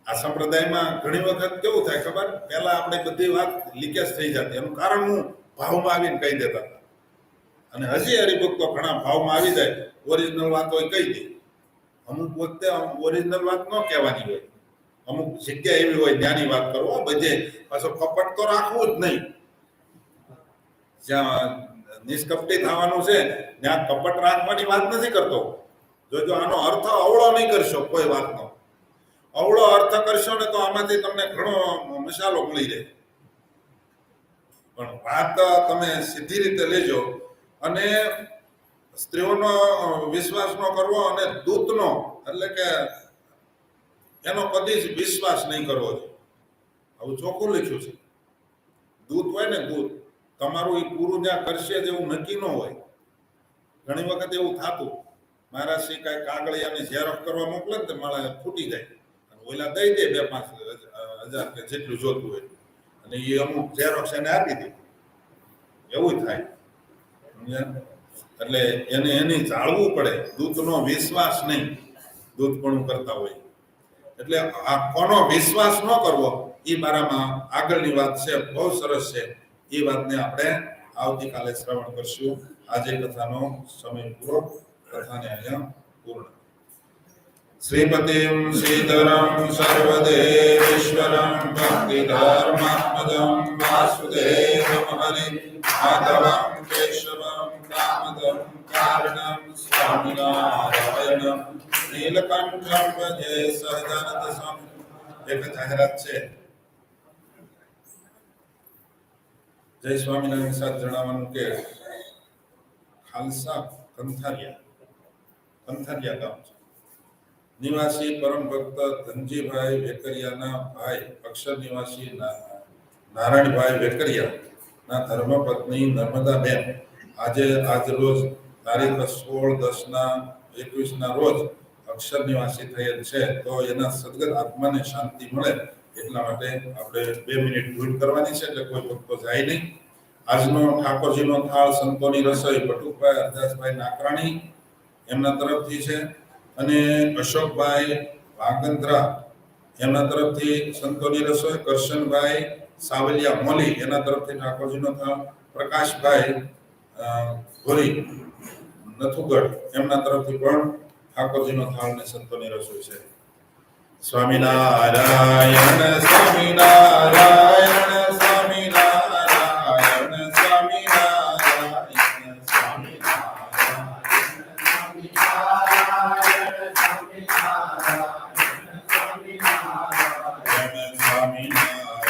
આ સંપ્રદાયમાં ઘણી વખત કેવું થાય ખબર? પહેલા આપણે બધી વાત લીકેજ થઈ જતી, એનું કારણ હું ભાવમાં આવીને કહી દેતા હતા. અને હજી હરિભક્તો ઘણા ભાવમાં આવી જાય, ઓરિજિનલ વાત હોય કહી દે. અમુક વખતે ઓરિજિનલ વાત ન કહેવાની હોય, અમુક જગ્યા એવી હોય જ્ઞાની વાત કરવો બધે. પાછો કપટ તો રાખવું જ નહીં. જ્યાં નિષ્કપટી થવાનું છે ત્યાં કપટ રાખવાની વાત નથી કરતો. જો આનો અર્થ અવળો નહીં કરશો, કોઈ વાતનો અવળો અર્થ કરશો ને તો આમાંથી તમને ઘણો મસાલો મળી જાય. પણ વાત તમે સીધી રીતે લેજો. અને સ્ત્રીઓનો વિશ્વાસ ન કરવો અને દૂતનો એટલે કે એનો કદી જ વિશ્વાસ નહીં કરવો જોઈએ. આવું ચોખ્ખું લખ્યું છે. દૂત હોય ને દૂત, તમારું એ પૂરું જ્યાં કરશે જેવું નક્કી ન હોય. ઘણી વખત એવું થતું, મારા શ્રી કાંઈ કાગળિયાને ઝેરોક્ષ કરવા મોકલે ને તો મારે ફૂટી જાય, અને ઓલા દઈ દે 2-5 હજાર કે જેટલું જોતું હોય, અને એ અમુક ઝેરોક્ષ એને આપી દે. એવું થાય. એટલે એને જાળવું પડે. દૂતનો વિશ્વાસ નહીં, દૂતપણું કરતા હોય. એટલે આ કોનો વિશ્વાસ ન કરવો એ બારામાં આગળની વાત છે, બહુ સરસ છે. એ વાતને આપણે આવતીકાલે શ્રવણ કરશું. આજે કથાનો સમય પૂરો. કથાને અહીંયા પૂર્ણ. શ્રીપતિમ શ્રીધરમ સર્વદેવેશ્વરમ ભક્તિધર્માત્મજમ વાસુદેવમ હરિ માધવમ કેશવમ દામોદરમ કારણમ સ્વામિનારાયણમ નીલકંઠમ ભજે સહજાનંદ સ્વામી. એક જાહેરાત છે. જય સ્વામિનારાયણ સાથે જણાવવાનું કે ખાલસા કંથારિયા ગામ છે. નિવાસી પરમ ભક્ત ધનજીભાઈ વેકરિયાના ભાઈ અક્ષર નિવાસી નારાયણભાઈ વેકરિયાના ધર્મપત્ની નર્મદાબેન આજ રોજ તારીખ 16/10/21 રોજ અક્ષર નિવાસી થયેલ છે. તો એના સદગત આત્માને શાંતિ મળે એટલા માટે આપણે 2 મિનિટ ભૂલ કરવાની છે, એટલે કોઈ ભક્તો જાય નહીં. આજનો ઠાકોરજીનો થાળ સંતોની રસોઈ બટુકભાઈ અરદાસભાઈ નાકરાણી એમના તરફથી છે, અને અશોકભાઈ વાગંદ્રા એમના તરફથી સંતોની રસોઈ, કરશનભાઈ સાવલિયા મોલી એના તરફથી ઠાકોરજીનો થાળ, પ્રકાશભાઈ ગોરી નથુગઢ એમના તરફથી પણ ઠાકોરજીનો થાળ ને સંતોની રસોઈ છે. સ્વામિનારાયણ સ્વામિનારાયણ